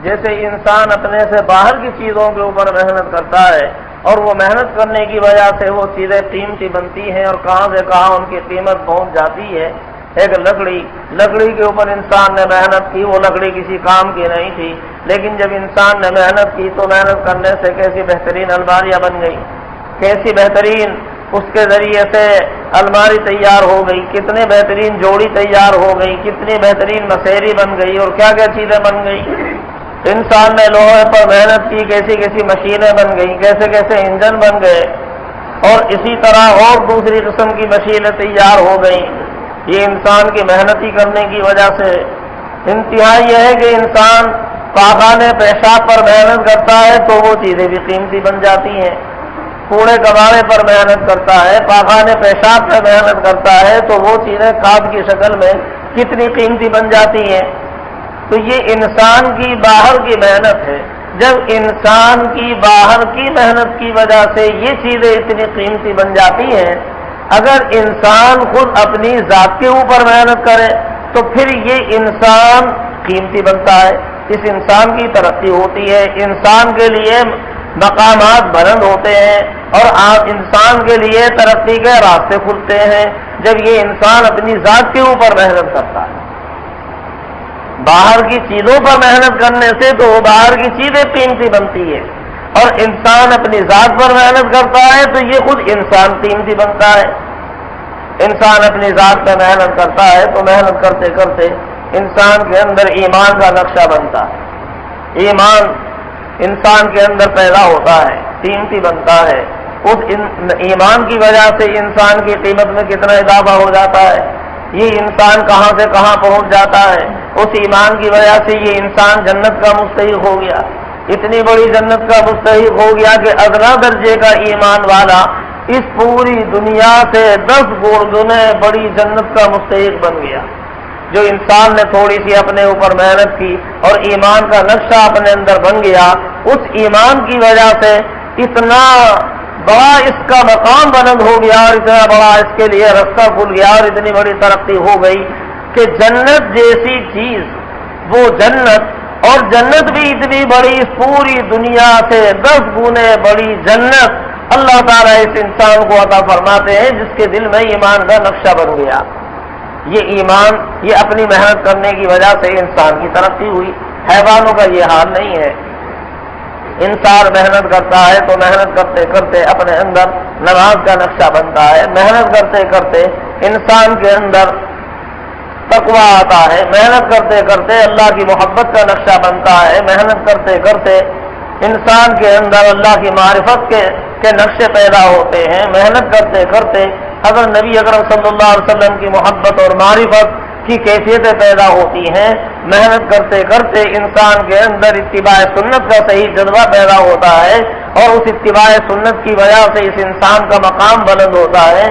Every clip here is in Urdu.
جیسے انسان اپنے سے باہر کی چیزوں کے اوپر محنت کرتا ہے اور وہ محنت کرنے کی وجہ سے وہ چیزیں قیمتی بنتی ہیں اور کہاں سے کہاں ان کی قیمت پہنچ جاتی ہے۔ ایک لکڑی کے اوپر انسان نے محنت کی، وہ لکڑی کسی کام کی نہیں تھی، لیکن جب انسان نے محنت کی تو محنت کرنے سے کیسی بہترین الماریاں بن گئی، کیسی بہترین اس کے ذریعے سے الماری تیار ہو گئی، کتنے بہترین جوڑی تیار ہو گئی، کتنی بہترین مسیری بن گئی اور کیا کیا چیزیں بن گئی۔ انسان نے لوہے پر محنت کی، کیسی کیسی مشینیں بن گئی، کیسے کیسے انجن بن گئے، اور اسی طرح اور دوسری قسم کی مشینیں تیار ہو گئیں۔ یہ انسان کی محنتی کرنے کی وجہ سے۔ انتہا یہ ہے کہ انسان پاخانے پیشاب پر محنت کرتا ہے تو وہ چیزیں بھی قیمتی بن جاتی ہیں، کوڑے کباڑے پر محنت کرتا ہے، پاخانے پیشاب پر محنت کرتا ہے تو وہ چیزیں کھاد کی شکل میں کتنی قیمتی بن جاتی ہیں۔ تو یہ انسان کی باہر کی محنت ہے۔ جب انسان کی باہر کی محنت کی وجہ سے یہ چیزیں اتنی قیمتی بن جاتی ہیں، اگر انسان خود اپنی ذات کے اوپر محنت کرے تو پھر یہ انسان قیمتی بنتا ہے، اس انسان کی ترقی ہوتی ہے، انسان کے لیے مقامات بلند ہوتے ہیں اور انسان کے لیے ترقی کے راستے کھلتے ہیں جب یہ انسان اپنی ذات کے اوپر محنت کرتا ہے۔ باہر کی چیزوں پر محنت کرنے سے تو وہ باہر کی چیزیں قیمتی بنتی ہے، اور انسان اپنی ذات پر محنت کرتا ہے تو یہ خود انسان قیمتی بنتا ہے۔ انسان اپنی ذات پہ محنت کرتا ہے تو محنت کرتے کرتے انسان کے اندر ایمان کا نقشہ بنتا ہے، ایمان انسان کے اندر پیدا ہوتا ہے، قیمتی بنتا ہے۔ اس ایمان کی وجہ سے انسان کی قیمت میں کتنا اضافہ ہو جاتا ہے، یہ انسان کہاں سے کہاں پہنچ جاتا ہے۔ اس ایمان کی وجہ سے یہ انسان جنت کا مستحق ہو گیا، اتنی بڑی جنت کا مستحق ہو گیا کہ ادنا درجے کا ایمان والا اس پوری دنیا سے 10 گنے بڑی جنت کا مستحق بن گیا۔ جو انسان نے تھوڑی سی اپنے اوپر محنت کی اور ایمان کا نقشہ اپنے اندر بن گیا، اس ایمان کی وجہ سے اتنا بڑا اس کا مقام بلند ہو گیا اور اتنا بڑا اس کے لیے رستہ کھل گیا اور اتنی بڑی ترقی ہو گئی کہ جنت جیسی چیز، وہ جنت، اور جنت بھی اتنی بڑی، اس پوری دنیا سے 10 گنے بڑی جنت اللہ تعالیٰ اس انسان کو عطا فرماتے ہیں جس کے دل میں ایمان کا نقشہ بن گیا۔ یہ ایمان، یہ اپنی محنت کرنے کی وجہ سے انسان کی ترقی ہوئی۔ حیوانوں کا یہ حال نہیں ہے۔ انسان محنت کرتا ہے تو محنت کرتے کرتے اپنے اندر نماز کا نقشہ بنتا ہے، محنت کرتے کرتے انسان کے اندر تقویٰ آتا ہے، محنت کرتے کرتے اللہ کی محبت کا نقشہ بنتا ہے، محنت کرتے کرتے انسان کے اندر اللہ کی معرفت کے نقشے پیدا ہوتے ہیں، محنت کرتے کرتے اگر نبی اکرم صلی اللہ علیہ وسلم کی محبت اور معرفت کی کیفیتیں پیدا ہوتی ہیں، محنت کرتے کرتے انسان کے اندر اتباع سنت کا صحیح جذبہ پیدا ہوتا ہے اور اس اتباع سنت کی وجہ سے اس انسان کا مقام بلند ہوتا ہے۔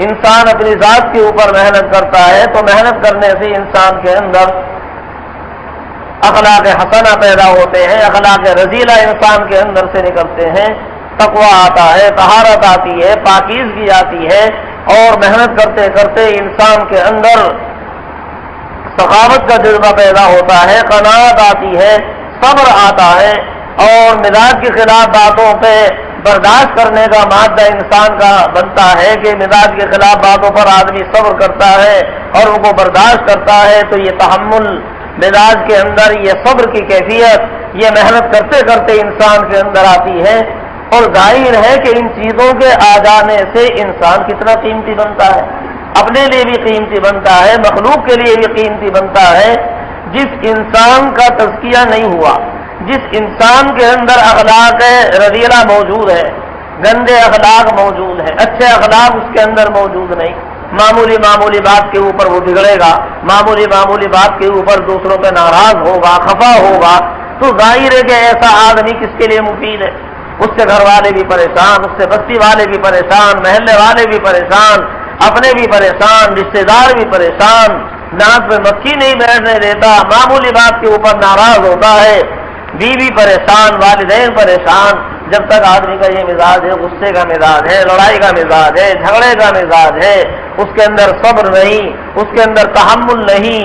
انسان اپنی ذات کے اوپر محنت کرتا ہے تو محنت کرنے سے انسان کے اندر اخلاق حسنہ پیدا ہوتے ہیں، اخلاق رذیلہ انسان کے اندر سے نکلتے ہیں، تقویٰ آتا ہے، طہارت آتی ہے، پاکیزگی آتی ہے، اور محنت کرتے کرتے انسان کے اندر سخاوت کا جذبہ پیدا ہوتا ہے، قناعت آتی ہے، صبر آتا ہے، اور مزاج کے خلاف باتوں پہ برداشت کرنے کا مادہ انسان کا بنتا ہے کہ مزاج کے خلاف باتوں پر آدمی صبر کرتا ہے اور ان کو برداشت کرتا ہے، تو یہ تحمل مزاج کے اندر، یہ صبر کی کیفیت، یہ محنت کرتے کرتے انسان کے اندر آتی ہے۔ اور ظاہر ہے کہ ان چیزوں کے آ جانے سے انسان کتنا قیمتی بنتا ہے، اپنے لیے بھی قیمتی بنتا ہے، مخلوق کے لیے بھی قیمتی بنتا ہے۔ جس انسان کا تزکیہ نہیں ہوا، جس انسان کے اندر اخلاق رذیلہ موجود ہے، گندے اخلاق موجود ہیں، اچھے اخلاق اس کے اندر موجود نہیں، معمولی معمولی بات کے اوپر وہ بگڑے گا، معمولی معمولی بات کے اوپر دوسروں پہ ناراض ہوگا، خفا ہوگا، تو ظاہر ہے کہ ایسا آدمی کس کے لیے مفید ہے؟ اس سے گھر والے بھی پریشان، اس سے بستی والے بھی پریشان، محلے والے بھی پریشان، اپنے بھی پریشان، رشتے دار بھی پریشان، ناک پہ مکھی نہیں بیٹھنے دیتا، معمولی بات کے اوپر ناراض ہوتا ہے، بیوی پریشان، والدین پریشان۔ جب تک آدمی کا یہ مزاج ہے، غصے کا مزاج ہے، لڑائی کا مزاج ہے، جھگڑے کا مزاج ہے، اس کے اندر صبر نہیں، اس کے اندر تحمل نہیں،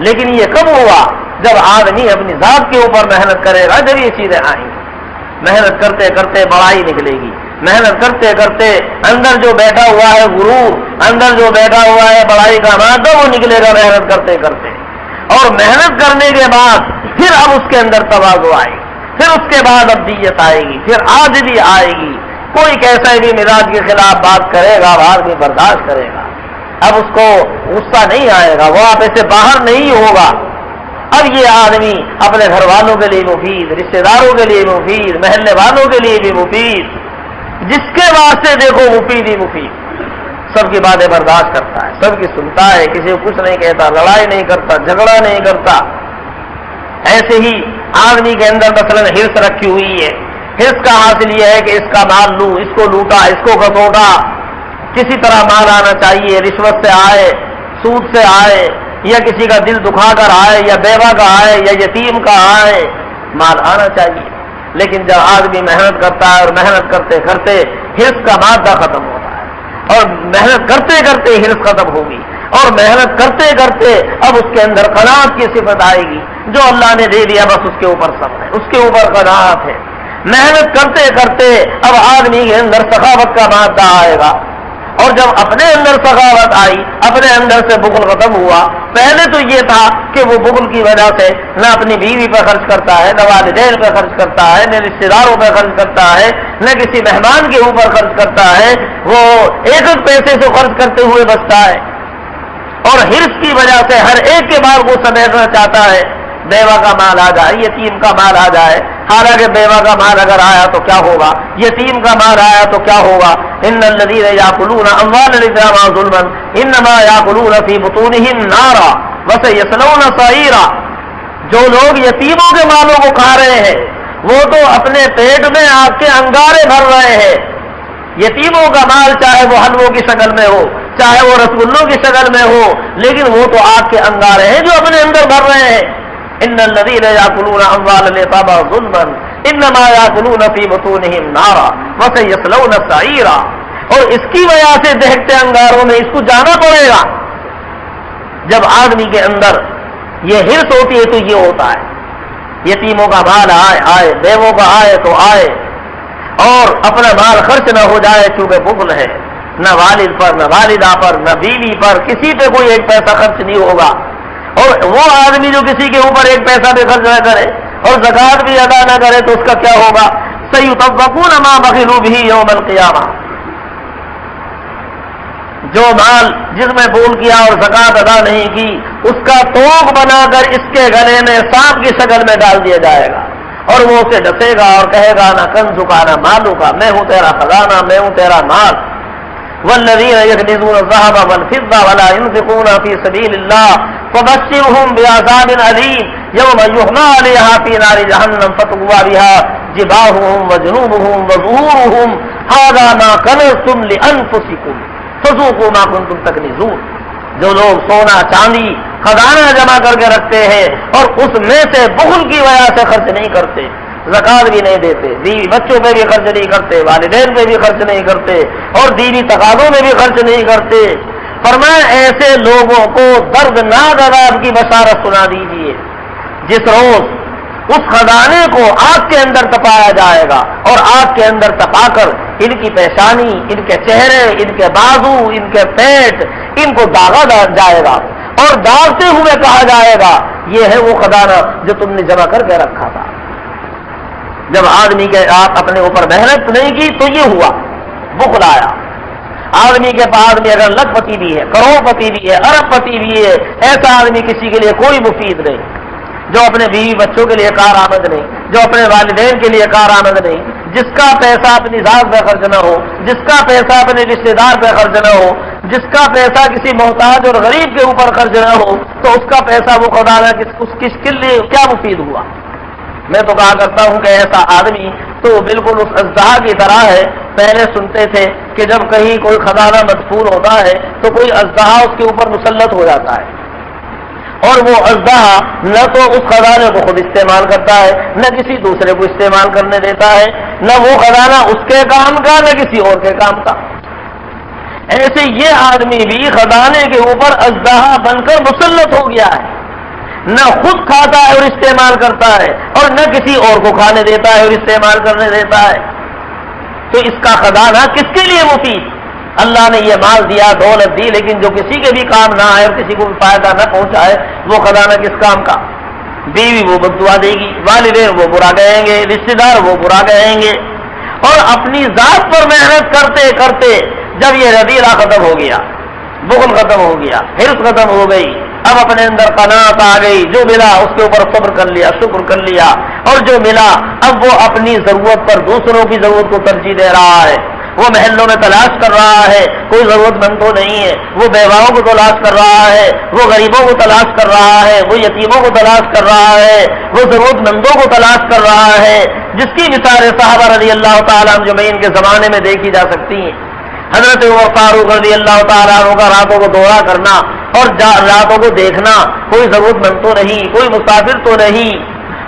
لیکن یہ کب ہوا؟ جب آدمی اپنی ذات کے اوپر محنت کرے گا، جب یہ چیزیں آئیں گی۔ محنت کرتے کرتے بڑائی نکلے گی، محنت کرتے کرتے اندر جو بیٹھا ہوا ہے غرور، اندر جو بیٹھا ہوا ہے بڑائی کا مادہ، وہ نکلے گا محنت کرتے کرتے۔ اور محنت کرنے کے بعد پھر اب اس کے اندر تواضع آئے گی، پھر اس کے بعد ابدیت آئے گی، پھر عاجزی آئے گی۔ کوئی کیسا بھی مزاج کے خلاف بات کرے گا، آدمی برداشت کرے گا، اب اس کو غصہ نہیں آئے گا، وہ آپ سے باہر نہیں ہوگا۔ اب یہ آدمی اپنے گھر والوں کے لیے مفید، رشتے داروں کے لیے مفید، محلے والوں کے لیے بھی مفید، جس کے واسطے دیکھو مفید ہی مفید، سب کی باتیں برداشت کرتا ہے، سب کی سنتا ہے، کسی کو کچھ نہیں کہتا، لڑائی نہیں کرتا، جھگڑا نہیں کرتا۔ ایسے ہی آدمی کے اندر مثلا ہرس رکھی ہوئی ہے، ہرس کا حاصل یہ ہے کہ اس کا مال لوں، اس کو لوٹا، اس کو گھسوٹا، کسی طرح مال آنا چاہیے، رشوت سے آئے، سود سے آئے، یا کسی کا دل دکھا کر آئے، یا بیوہ کا آئے، یا یتیم کا آئے، مال آنا چاہیے۔ لیکن جب آدمی محنت کرتا ہے اور محنت کرتے کرتے ہرس کا مادہ ختم ہوتا ہے، اور محنت کرتے کرتے ہرس ختم ہوگی، اور محنت کرتے کرتے اب اس کے اندر قناعت کی صفت آئے گی، جو اللہ نے دے دیا بس اس کے اوپر صبر ہے، اس کے اوپر قناعت ہے۔ محنت کرتے کرتے اب آدمی کے اندر سخاوت کا مادہ آئے گا، اور جب اپنے اندر سخاوت آئی، اپنے اندر سے بخل ختم ہوا۔ پہلے تو یہ تھا کہ وہ بخل کی وجہ سے نہ اپنی بیوی پہ خرچ کرتا ہے، نہ والدین پہ خرچ کرتا ہے، نہ رشتے داروں پہ خرچ کرتا ہے، نہ کسی مہمان کے اوپر خرچ کرتا ہے، وہ ایک ایک پیسے سے خرچ کرتے ہوئے بچتا ہے، اور ہرس کی وجہ سے ہر ایک کے مال کو سمیٹنا چاہتا ہے۔ بیوہ کا مال آ جائے، یتیم کا مال آ جائے، حالانکہ بیوہ کا مال اگر آیا تو کیا ہوگا، یتیم کا مال آیا تو کیا ہوگا؟ ان الذین یاکلون اموال الیتامی ظلما انما یاکلون فی بطونہم نارا وسیصلون سعیرا۔ جو لوگ یتیموں کے مالوں کو کھا رہے ہیں وہ تو اپنے پیٹ میں آگ کے انگارے بھر رہے ہیں۔ یتیموں کا مال چاہے وہ حلووں کی شکل میں ہو، چاہے وہ رسگلوں کی شکل میں ہو، لیکن وہ تو آگ کے انگارے ہیں جو اپنے اندر بھر رہے ہیں۔ ان الذین یاکلون اموال الیتامی ظلما انما یاکلون فی بطونہم نارا وسیصلون سعیرا۔ اور اس کی وجہ سے دہتے انگاروں میں اس کو جانا پڑے گا۔ جب آدمی کے اندر یہ ہرس ہوتی ہے تو یہ ہوتا ہے، یتیموں کا مال آئے، بیووں کا آئے تو آئے، اور اپنا مال خرچ نہ ہو جائے، چونکہ بخل ہے، نہ والد پر، نہ والدہ پر، نہ بیوی پر، کسی پہ کوئی ایک پیسہ خرچ نہیں ہوگا۔ اور وہ آدمی جو کسی کے اوپر ایک پیسہ بھی خرچ نہ کرے اور زکوٰۃ بھی ادا نہ کرے تو اس کا کیا ہوگا؟ سیطوقون ما بخلوا بہ یوم القیامہ۔ جو مال جس میں بھول کیا اور زکوٰۃ ادا نہیں کی، اس کا توق بنا کر اس کے گلے میں سانپ کی شکل میں ڈال دیا جائے گا، اور وہ اسے ڈسے گا اور کہے گا نہ کنزو کا نہ مالو کا، میں ہوں تیرا خزانہ، میں ہوں تیرا مال۔ والذین یکنزون الذهب والفضة ولا ينفقون في سبيل الله فبشرهم بعذاب أليم يوم يحمى عليها في نار جهنم فتقوى بها جباههم وجنوبهم وظهورهم هذا ما كنزتم لأنفسكم فذوقوا ما كنتم تكنزون۔ جو لوگ سونا چاندی خزانہ جمع کر کے رکھتے ہیں اور اس میں سے بخل کی وجہ سے خرچ نہیں کرتے، زکوٰۃ بھی نہیں دیتے، بیوی بچوں پہ بھی خرچ نہیں کرتے، والدین پہ بھی خرچ نہیں کرتے، اور دینی تقاضوں میں بھی خرچ نہیں کرتے، فرمایا ایسے لوگوں کو دردناک عذاب کی بشارت سنا دیجیے، جس روز اس خزانے کو آگ کے اندر تپایا جائے گا، اور آگ کے اندر تپا کر ان کی پیشانی، ان کے چہرے، ان کے بازو، ان کے پیٹ، ان کو داغا جائے گا، اور داغتے ہوئے کہا جائے گا یہ ہے وہ خزانہ جو تم نے جمع کر کے رکھا تھا۔ جب آدمی کے آپ اپنے اوپر محنت نہیں کی تو یہ ہوا، بخل آیا۔ آدمی کے پاس بھی اگر لکھ پتی بھی ہے، کروڑ پتی بھی ہے، ارب پتی بھی ہے، ایسا آدمی کسی کے لیے کوئی مفید نہیں، جو اپنے بیوی بچوں کے لیے کارآمد نہیں، جو اپنے والدین کے لیے کارآمد نہیں، جس کا پیسہ اپنی ذات پہ خرچ نہ ہو، جس کا پیسہ اپنے رشتے دار پہ خرچ نہ ہو، جس کا پیسہ کسی محتاج اور غریب کے اوپر خرچ نہ ہو، تو اس کا پیسہ وہ خزانہ کس کے لیے کیا مفید ہوا؟ میں تو کہا کرتا ہوں کہ ایسا آدمی تو بالکل اس اژدہا کی طرح ہے۔ پہلے سنتے تھے کہ جب کہیں کوئی خزانہ مدفون ہوتا ہے تو کوئی اژدہا اس کے اوپر مسلط ہو جاتا ہے، اور وہ اژدہا نہ تو اس خزانے کو خود استعمال کرتا ہے، نہ کسی دوسرے کو استعمال کرنے دیتا ہے، نہ وہ خزانہ اس کے کام کا نہ کسی اور کے کام کا۔ ایسے یہ آدمی بھی خزانے کے اوپر اژدہا بن کر مسلط ہو گیا ہے، نہ خود کھاتا ہے اور استعمال کرتا ہے اور نہ کسی اور کو کھانے دیتا ہے اور استعمال کرنے دیتا ہے، تو اس کا خزانہ کس کے لیے مفید؟ اللہ نے یہ مال دیا، دولت دی، لیکن جو کسی کے بھی کام نہ آئے اور کسی کو بھی فائدہ نہ پہنچائے، وہ خزانہ کس کام کا؟ بیوی وہ بددعا دے گی، والدین وہ برا کہیں گے، رشتے دار وہ برا کہیں گے، اور اپنی ذات پر محنت کرتے کرتے جب یہ رذیلہ ختم ہو گیا، بخل ختم ہو گیا، حرص ختم ہو گئی، اب اپنے اندر قناعت آ گئی، جو ملا اس کے اوپر صبر کر لیا، شکر کر لیا، اور جو ملا اب وہ اپنی ضرورت پر دوسروں کی ضرورت کو ترجیح دے رہا ہے، وہ محلوں میں تلاش کر رہا ہے، کوئی ضرورت مند تو نہیں ہے، وہ بیواؤں کو تلاش کر رہا ہے، وہ غریبوں کو تلاش کر رہا ہے، وہ یتیموں کو تلاش کر رہا ہے، وہ ضرورت مندوں کو تلاش کر رہا ہے، جس کی مثال صحابہ رضی اللہ تعالیٰ اجمعین کے زمانے میں دیکھی جا سکتی ہیں۔ حضرت عمر فاروق رضی اللہ تعالیٰ عنہ کا راتوں کو دورہ کرنا اور راتوں کو دیکھنا، کوئی ضرورت مند تو نہیں، کوئی مسافر تو نہیں،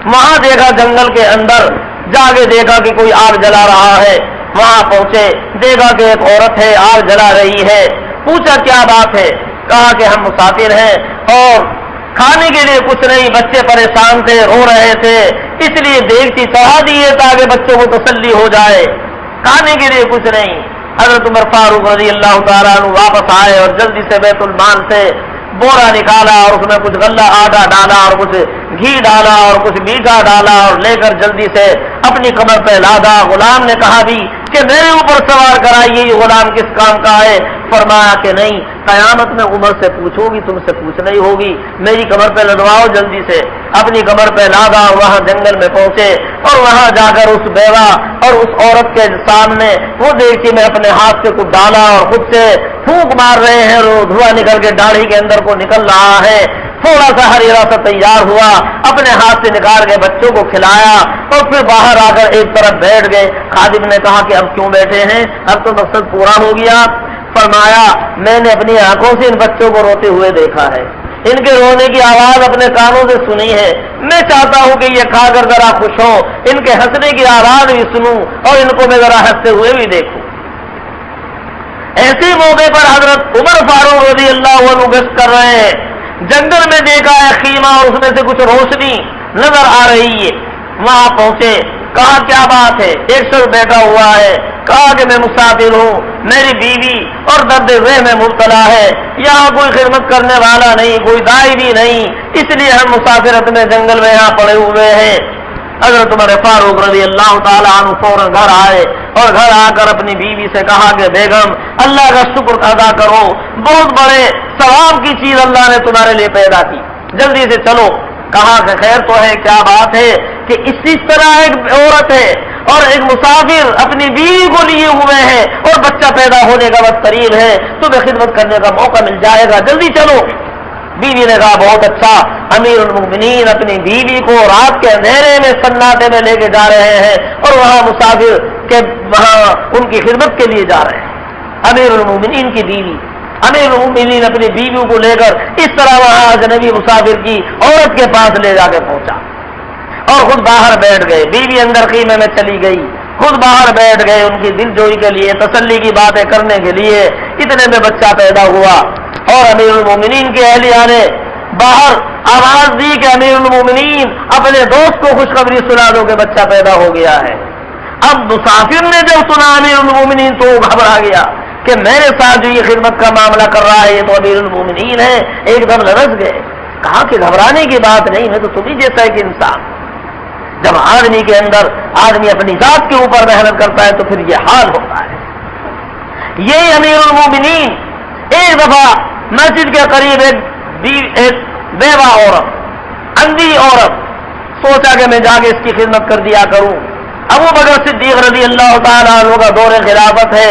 وہاں دیکھا جنگل کے اندر جا کے دیکھا کہ کوئی آگ جلا رہا ہے، وہاں پہنچے دیکھا کہ ایک عورت ہے آگ جلا رہی ہے، پوچھا کیا بات ہے؟ کہا کہ ہم مسافر ہیں اور کھانے کے لیے کچھ نہیں، بچے پریشان تھے، رو رہے تھے، اس لیے دیگچی چڑھا دیے تاکہ بچوں کو تسلی ہو جائے، کھانے کے لیے کچھ نہیں۔ حضرت عمر فاروق رضی اللہ تعالیٰ عنہ واپس آئے اور جلدی سے بیت المال سے بورا نکالا اور اس میں کچھ غلہ آٹا ڈالا اور کچھ گھی ڈالا اور کچھ میٹھا ڈالا اور لے کر جلدی سے اپنی کمر پہ لادا۔ غلام نے کہا بھی کہ میرے اوپر سوار کرائیے، یہ غلام کس کام کا ہے؟ فرمایا کہ نہیں، قیامت میں عمر سے پوچھو گی، تم سے پوچھنا ہی ہوگی، میری کمر پہ لدواؤ جلدی سے۔ اپنی کمر پہ لادا، وہاں جنگل میں پہنچے اور وہاں جا کر اس بیوہ اور اس عورت کے سامنے وہ دیکھی میں اپنے ہاتھ سے کچھ ڈالا اور خود سے پھونک مار رہے ہیں اور دھواں نکل کے داڑھی کے اندر کو نکل رہا ہے، تھوڑا سا ہریرا سا تیار ہوا، اپنے ہاتھ سے نکال کے بچوں کو کھلایا اور پھر باہر آ کر ایک طرف بیٹھ گئے۔ خادم نے کہا کہ اب کیوں بیٹھے ہیں؟ اب تو مقصد پورا ہو گیا۔ فرمایا میں نے اپنی آنکھوں سے ان بچوں کو روتے ہوئے دیکھا ہے، ان کے رونے کی آواز اپنے کانوں سے سنی ہے، میں چاہتا ہوں کہ یہ کھا کر ذرا خوش ہوں، ان کے ہنسنے کی آواز بھی سنوں اور ان کو میں ذرا ہنستے ہوئے بھی دیکھوں۔ ایسے موقع پر حضرت عمر فاروق رضی اللہ عنہ گشت کر رہے ہیں، جنگل میں دیکھا ہے خیمہ اور اس میں سے کچھ روشنی نظر آ رہی ہے، وہاں پہنچے، کہا کیا بات ہے؟ ایک شخص بیٹھا ہوا ہے، کہا کہ میں مسافر ہوں، میری بیوی اور درد ذہ میں مبتلا ہے، یہاں کوئی خدمت کرنے والا نہیں، کوئی دائی بھی نہیں، اس لیے ہم مسافرت میں جنگل میں یہاں پڑے ہوئے ہیں۔ حضرت عمر فاروق رضی اللہ تعالیٰ عنہ فوراً گھر آئے اور گھر آ کر اپنی بیوی سے کہا کہ بیگم اللہ کا شکر ادا کرو، بہت بڑے ثواب کی چیز اللہ نے تمہارے لیے پیدا کی، جلدی سے چلو۔ کہا کہ خیر تو ہے، کیا بات ہے؟ کہ اسی طرح ایک عورت ہے اور ایک مسافر اپنی بیوی کو لیے ہوئے ہیں اور بچہ پیدا ہونے کا وقت قریب ہے، تمہیں خدمت کرنے کا موقع مل جائے گا، جلدی چلو۔ بیوی نے کہا بہت اچھا۔ امیر المؤمنین اپنی بیوی کو رات کے اندھیرے میں سناٹے میں لے کے جا رہے ہیں اور وہاں مسافر کے وہاں ان کی خدمت کے لیے جا رہے ہیں۔ امیر المؤمنین کی بیوی، امیر المؤمنین اپنی بیویوں کو لے کر اس طرح وہاں اجنبی مسافر کی عورت کے پاس لے جا کے پہنچا اور خود باہر بیٹھ گئے۔ بیوی اندر خیمے میں چلی گئی، خود باہر بیٹھ گئے ان کی دل جوئی کے لیے، تسلی کی باتیں کرنے کے لیے۔ اتنے میں بچہ پیدا ہوا اور امیر المومنین کے اہلیہ نے باہر آواز دی کہ امیر المومنین اپنے دوست کو خوشخبری سنا دو کہ بچہ پیدا ہو گیا ہے۔ اب مسافر نے جب سنا امیر المومنین تو وہ گھبرا گیا کہ میرے ساتھ جو یہ خدمت کا معاملہ کر رہا ہے یہ تو امیر المومنین ہے، ایک دم لرز گئے۔ کہا کہ گھبرانے کی بات نہیں، میں تو تمہیں جیسا ایک انسان۔ جب آدمی کے اندر آدمی اپنی ذات کے اوپر محنت کرتا ہے تو پھر یہ حال ہوتا ہے۔ یہی امیر المومنین ایک دفعہ مسجد کے قریب ایک بیوہ عورت، اندھی عورت، سوچا کہ میں جا کے اس کی خدمت کر دیا کروں۔ ابو بکر صدیق رضی اللہ تعالیٰ عنہ کا دور خلافت ہے،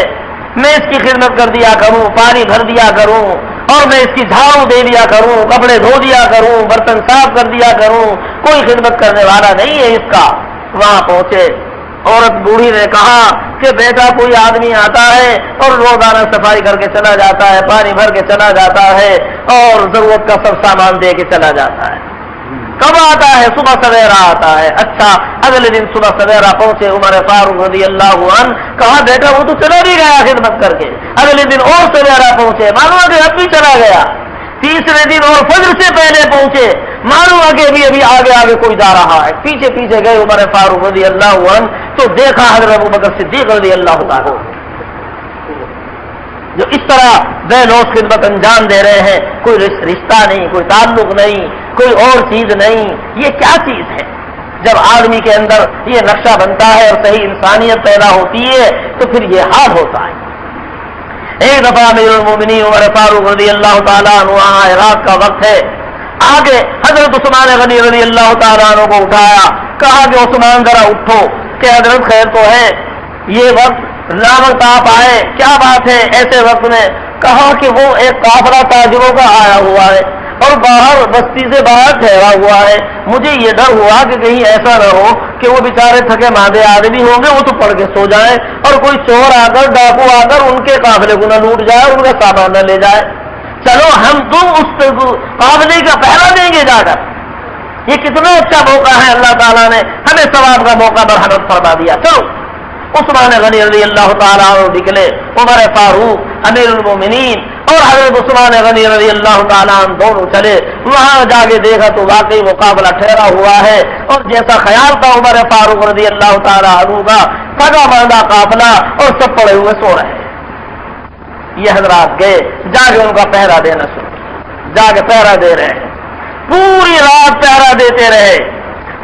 میں اس کی خدمت کر دیا کروں، پانی بھر دیا کروں اور میں اس کی جھاڑو دے دیا کروں، کپڑے دھو دیا کروں، برتن صاف کر دیا کروں، کوئی خدمت کرنے والا نہیں ہے اس کا۔ وہاں پہنچے، عورت بوڑھی نے کہا کہ بیٹا کوئی آدمی آتا ہے اور روزانہ صفائی کر کے چلا جاتا ہے، پانی بھر کے چلا جاتا ہے اور ضرورت کا سب سامان دے کے چلا جاتا ہے۔ کب آتا ہے؟ صبح سویرا آتا ہے۔ اچھا، اگلے دن صبح سویرا پہنچے عمر فاروق رضی اللہ عنہ، کہا بیٹا وہ تو چلا بھی گیا خدمت کر کے۔ اگلے دن اور سویرا پہنچے، معلوم ہے کہ اب بھی چلا گیا۔ تیسرے دن اور فجر سے پہلے پہنچے، معلوم ہے کہ ابھی آگے آگے کوئی جا رہا ہے. پیچھے پیچھے گئے عمر فاروق رضی اللہ عنہ تو دیکھا حضرت ابوبکر صدیق رضی اللہ تعالیٰ جو اس طرح بے لوث خدمت انجام دے رہے ہیں. کوئی رشتہ نہیں, کوئی تعلق نہیں, کوئی اور چیز نہیں. یہ کیا چیز ہے؟ جب آدمی کے اندر یہ نقشہ بنتا ہے اور صحیح انسانیت پیدا ہوتی ہے تو پھر یہ حال ہوتا ہے. ایک دفعہ امیر المومنین عمر فاروق رضی اللہ تعالیٰ عنہ رات کا وقت ہے, آگے حضرت عثمان غنی رضی اللہ تعالیٰ عنہ کو اٹھایا, کہا کہ عثمان ذرا اٹھو کہ حضرت خیر تو ہے, یہ وقت لاوقت آپ آئے, کیا بات ہے ایسے وقت میں؟ کہا کہ وہ ایک قافلہ تاجروں کا آیا ہوا ہے اور باہر بستی سے باہر ٹھہرا ہوا ہے. مجھے یہ ڈر ہوا کہ کہیں ایسا نہ ہو کہ وہ بیچارے تھکے ماندے آدمی ہوں گے, وہ تو پڑھ کے سو جائیں اور کوئی چور آ کر ڈاکو آ کر ان کے قافلے کو نہ لوٹ جائے, ان کا سامان نہ لے جائے. چلو ہم تم اس قافلے کا پہرا دیں گے جا کر. یہ کتنا اچھا موقع ہے, اللہ تعالیٰ نے ہمیں ثواب کا موقع مرحمت فرما دیا. چلو عثمان غنی رضی اللہ تعالیٰ عنہ نکلے, عمر فاروق امیر المومنین اور حضرت عثمان غنی رضی اللہ تعالیٰ عنہ دونوں چلے. وہاں جا کے دیکھا تو واقعی مقابلہ ٹھہرا ہوا ہے اور جیسا خیال تھا عمر فاروق رضی اللہ تعالیٰ عنہ کا, سگا باندھا قافلہ اور سب پڑے ہوئے سو رہے. یہ حضرات گئے, جا کے ان کا پہرا دینا شروع, جا کے پہرا دے رہے ہیں, پوری رات پہرا دیتے رہے.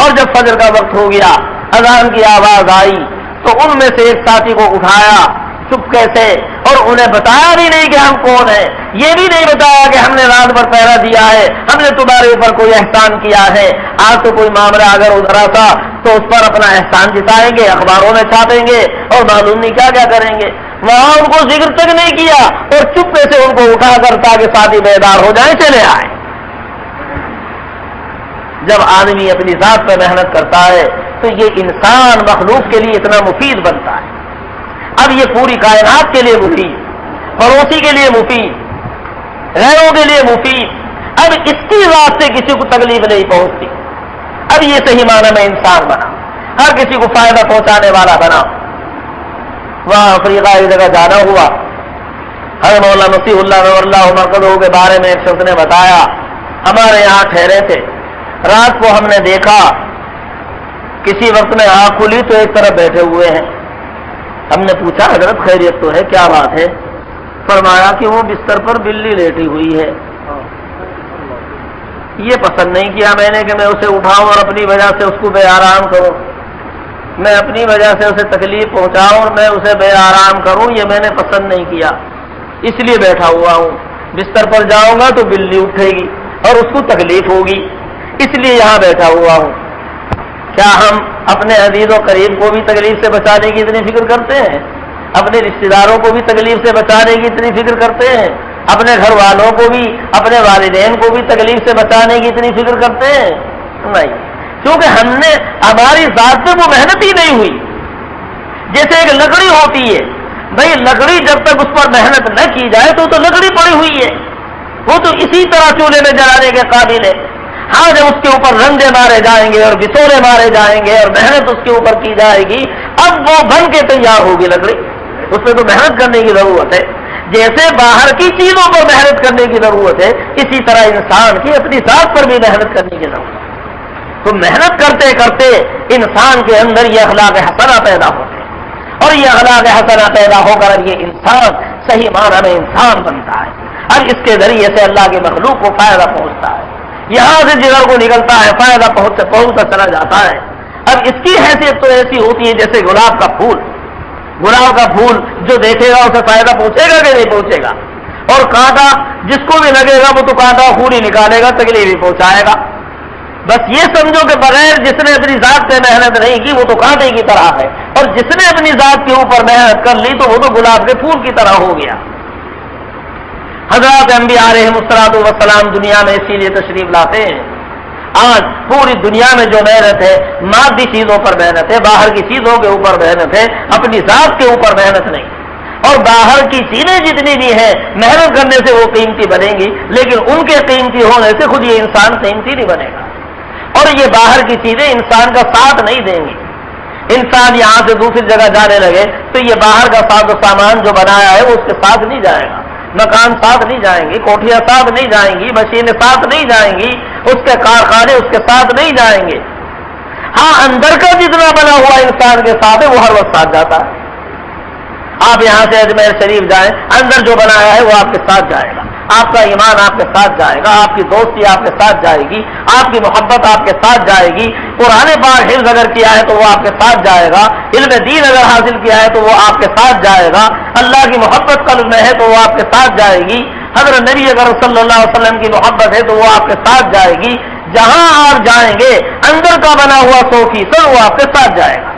اور جب فجر کا وقت ہو گیا, اذان کی آواز آئی تو ان میں سے ایک ساتھی کو اٹھایا چپکے سے اور انہیں بتایا بھی نہیں کہ ہم کون ہیں, یہ بھی نہیں بتایا کہ ہم نے رات بھر پہرا دیا ہے, ہم نے تمہارے اوپر کوئی احسان کیا ہے. آج تو کوئی معاملہ اگر ادھرا تھا تو اس پر اپنا احسان جتائیں گے, اخباروں میں چھاپیں گے اور معلوم نہیں کیا کیا کریں گے. وہاں ان کو ذکر تک نہیں کیا اور چپکے سے ان کو اٹھا کر تاکہ ساتھی بیدار ہو جائیں چلے آئے. جب آدمی اپنی ذات پہ محنت کرتا ہے تو یہ انسان مخلوق کے لیے اتنا مفید بنتا ہے. اب یہ پوری کائنات کے لیے مفید, پڑوسی کے لیے مفید, غیروں کے لیے مفید. اب اس کی ذات سے کسی کو تکلیف نہیں پہنچتی. اب یہ صحیح معنی میں انسان بنا, ہر کسی کو فائدہ پہنچانے والا بنا. وہاں افریقہ کی جگہ جانا ہوا. حضرت مولانا مسیح اللہ نور اللہ مرکزہ کے بارے میں ایک شخص نے بتایا, ہمارے یہاں ٹھہرے تھے, رات کو ہم نے دیکھا کسی وقت میں آنکھ کھلی تو ایک طرف بیٹھے ہوئے ہیں. ہم نے پوچھا حضرت خیریت تو ہے, کیا بات ہے؟ فرمایا کہ وہ بستر پر بلی لیٹی ہوئی ہے. یہ پسند نہیں کیا میں نے کہ میں اسے اٹھاؤں اور اپنی وجہ سے اس کو بے آرام کروں, میں اپنی وجہ سے اسے تکلیف پہنچاؤں اور میں اسے بے آرام کروں, یہ میں نے پسند نہیں کیا. اس لیے بیٹھا ہوا ہوں. بستر پر جاؤں گا تو بلی اٹھے گی اور اس کو تکلیف ہوگی, اس لیے یہاں بیٹھا ہوا ہوں. کیا ہم اپنے عزیز و قریب کو بھی تکلیف سے بچانے کی اتنی فکر کرتے ہیں؟ اپنے رشتہ داروں کو بھی تکلیف سے بچانے کی اتنی فکر کرتے ہیں؟ اپنے گھر والوں کو بھی, اپنے والدین کو بھی تکلیف سے بچانے کی اتنی فکر کرتے ہیں؟ نہیں, کیونکہ ہم نے ہماری ذات سے وہ محنت ہی نہیں ہوئی. جیسے ایک لکڑی ہوتی ہے, بھائی لکڑی جب تک اس پر محنت نہ کی جائے تو لکڑی پڑی ہوئی ہے, وہ تو اسی طرح چولہے میں جلانے کے قابل ہے. ہاں جب اس کے اوپر رنجے مارے جائیں گے اور بسورے مارے جائیں گے اور محنت اس کے اوپر کی جائے گی, اب وہ بن کے تیار ہوگی لکڑی. اس میں تو محنت کرنے کی ضرورت ہے. جیسے باہر کی چیزوں پر محنت کرنے کی ضرورت ہے, اسی طرح انسان کی اپنی ذات پر بھی محنت کرنے کی ضرورت ہے. تو محنت کرتے کرتے انسان کے اندر یہ اخلاق حسنہ پیدا ہوتے ہیں اور یہ اخلاق حسنہ پیدا ہو کر یہ انسان صحیح معنی میں انسان بنتا ہے. اب اس کے ذریعے سے اللہ کے مخلوق کو فائدہ پہنچتا ہے, یہاں سے جگر کو نکلتا ہے, فائدہ پہنچتا چلا جاتا ہے. اب اس کی حیثیت تو ایسی ہوتی ہے جیسے گلاب کا پھول. گلاب کا پھول جو دیکھے گا اسے فائدہ پہنچے گا کہ نہیں پہنچے گا, اور کانٹا جس کو بھی لگے گا وہ تو کانٹا خون ہی نکالے گا, تکلیف بھی پہنچائے گا. بس یہ سمجھو کہ بغیر جس نے اپنی ذات پہ محنت نہیں کی وہ تو کانٹے کی طرح ہے, اور جس نے اپنی ذات کے اوپر محنت کر لی تو وہ تو گلاب کے پھول کی طرح ہو گیا. حضرات انبیاء علیہم الصلوۃ والسلام دنیا میں اسی لیے تشریف لاتے ہیں. آج پوری دنیا میں جو محنت ہے مادی چیزوں پر محنت ہے, باہر کی چیزوں کے اوپر محنت ہے, اپنی ذات کے اوپر محنت نہیں. اور باہر کی چیزیں جتنی بھی ہیں محنت کرنے سے وہ قیمتی بنیں گی, لیکن ان کے قیمتی ہونے سے خود یہ انسان قیمتی نہیں بنے گا. اور یہ باہر کی چیزیں انسان کا ساتھ نہیں دیں گی. انسان یہاں سے دوسری جگہ جانے لگے تو یہ باہر کا ساز و سامان جو بنایا ہے وہ اس کے ساتھ نہیں جائے گا. مکان ساتھ نہیں جائیں گی، کوٹھیاں ساتھ نہیں جائیں گی، مشینیں ساتھ نہیں جائیں گی، اس کے کارخانے اس کے ساتھ نہیں جائیں گے۔ ہاں اندر کا جتنا بنا ہوا انسان کے ساتھ ہے وہ ہر وقت ساتھ جاتا ہے۔ آپ یہاں سے اجمیر شریف جائیں، اندر جو بنایا ہے وہ آپ کے ساتھ جائے گا، آپ کا ایمان آپ کے ساتھ جائے گا، آپ کی دوستی آپ کے ساتھ جائے گی، آپ کی محبت آپ کے ساتھ جائے گی، قرآن پاک حفظ اگر کیا ہے تو وہ آپ کے ساتھ جائے گا، علم دین اگر حاصل کیا ہے تو وہ آپ کے ساتھ جائے گا، اللہ کی محبت قلب میں ہے تو وہ آپ کے ساتھ جائے گی، حضرت نبی اگر صلی اللہ علیہ وسلم کی محبت ہے تو وہ آپ کے ساتھ جائے گی۔ جہاں آپ جائیں گے اندر کا بنا ہوا 100% وہ آپ کے ساتھ جائے گا۔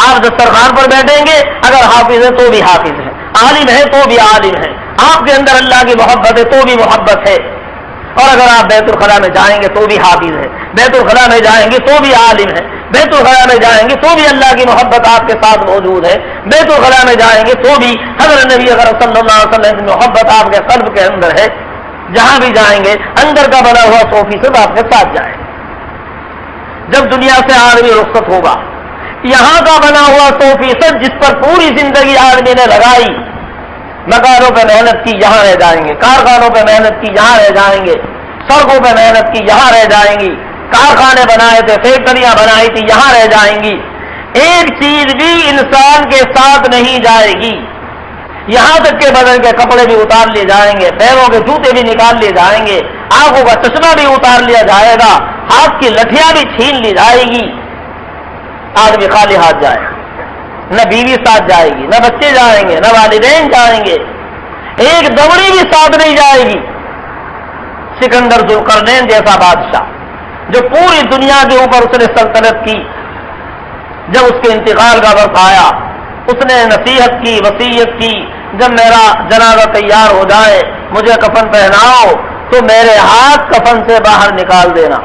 آپ دسترخوان پر بیٹھیں گے، اگر حافظ ہے تو بھی حافظ ہے، عالم ہے تو بھی عالم ہے، آپ کے اندر اللہ کی محبت ہے تو بھی محبت ہے، اور اگر آپ بیت الخلاء میں جائیں گے تو بھی حافظ ہے، بیت الخلاء میں جائیں گے تو بھی عالم ہے، بیت الخلاء میں جائیں گے تو بھی اللہ کی محبت آپ کے ساتھ موجود ہے، بیت الخلاء میں جائیں گے تو بھی حضرت نبی اگر صلی اللہ علیہ وسلم کی محبت آپ کے قلب کے اندر ہے۔ جہاں بھی جائیں گے اندر کا بنا ہوا 100% آپ کے ساتھ جائے گا۔ جب دنیا سے آدمی رخصت ہوگا، یہاں کا بنا ہوا 100% جس پر پوری زندگی آدمی نے لگائی، مکانوں پہ محنت کی یہاں رہ جائیں گے، کارخانوں پہ محنت کی یہاں رہ جائیں گے، سڑکوں پہ محنت کی یہاں رہ جائیں گی، کارخانے بنائے تھے، فیکٹریاں بنائی تھی یہاں رہ جائیں گی۔ ایک چیز بھی انسان کے ساتھ نہیں جائے گی، یہاں تک کہ بدن کے کپڑے بھی اتار لیے جائیں گے، پیروں کے جوتے بھی نکال لیے جائیں گے، آنکھوں کا چشمہ بھی اتار لیا جائے گا، ہاتھ کی لٹھیاں بھی چھین لی جائے گی، آدمی خالی ہاتھ جائے گا، نہ بیوی ساتھ جائے گی، نہ بچے جائیں گے، نہ والدین جائیں گے، ایک دمڑی بھی ساتھ نہیں جائے گی۔ سکندر ذوالقرنین جیسا بادشاہ جو پوری دنیا کے اوپر اس نے سلطنت کی، جب اس کے انتقال کا وقت آیا اس نے نصیحت کی، وصیت کی، جب میرا جنازہ تیار ہو جائے مجھے کفن پہناؤ تو میرے ہاتھ کفن سے باہر نکال دینا۔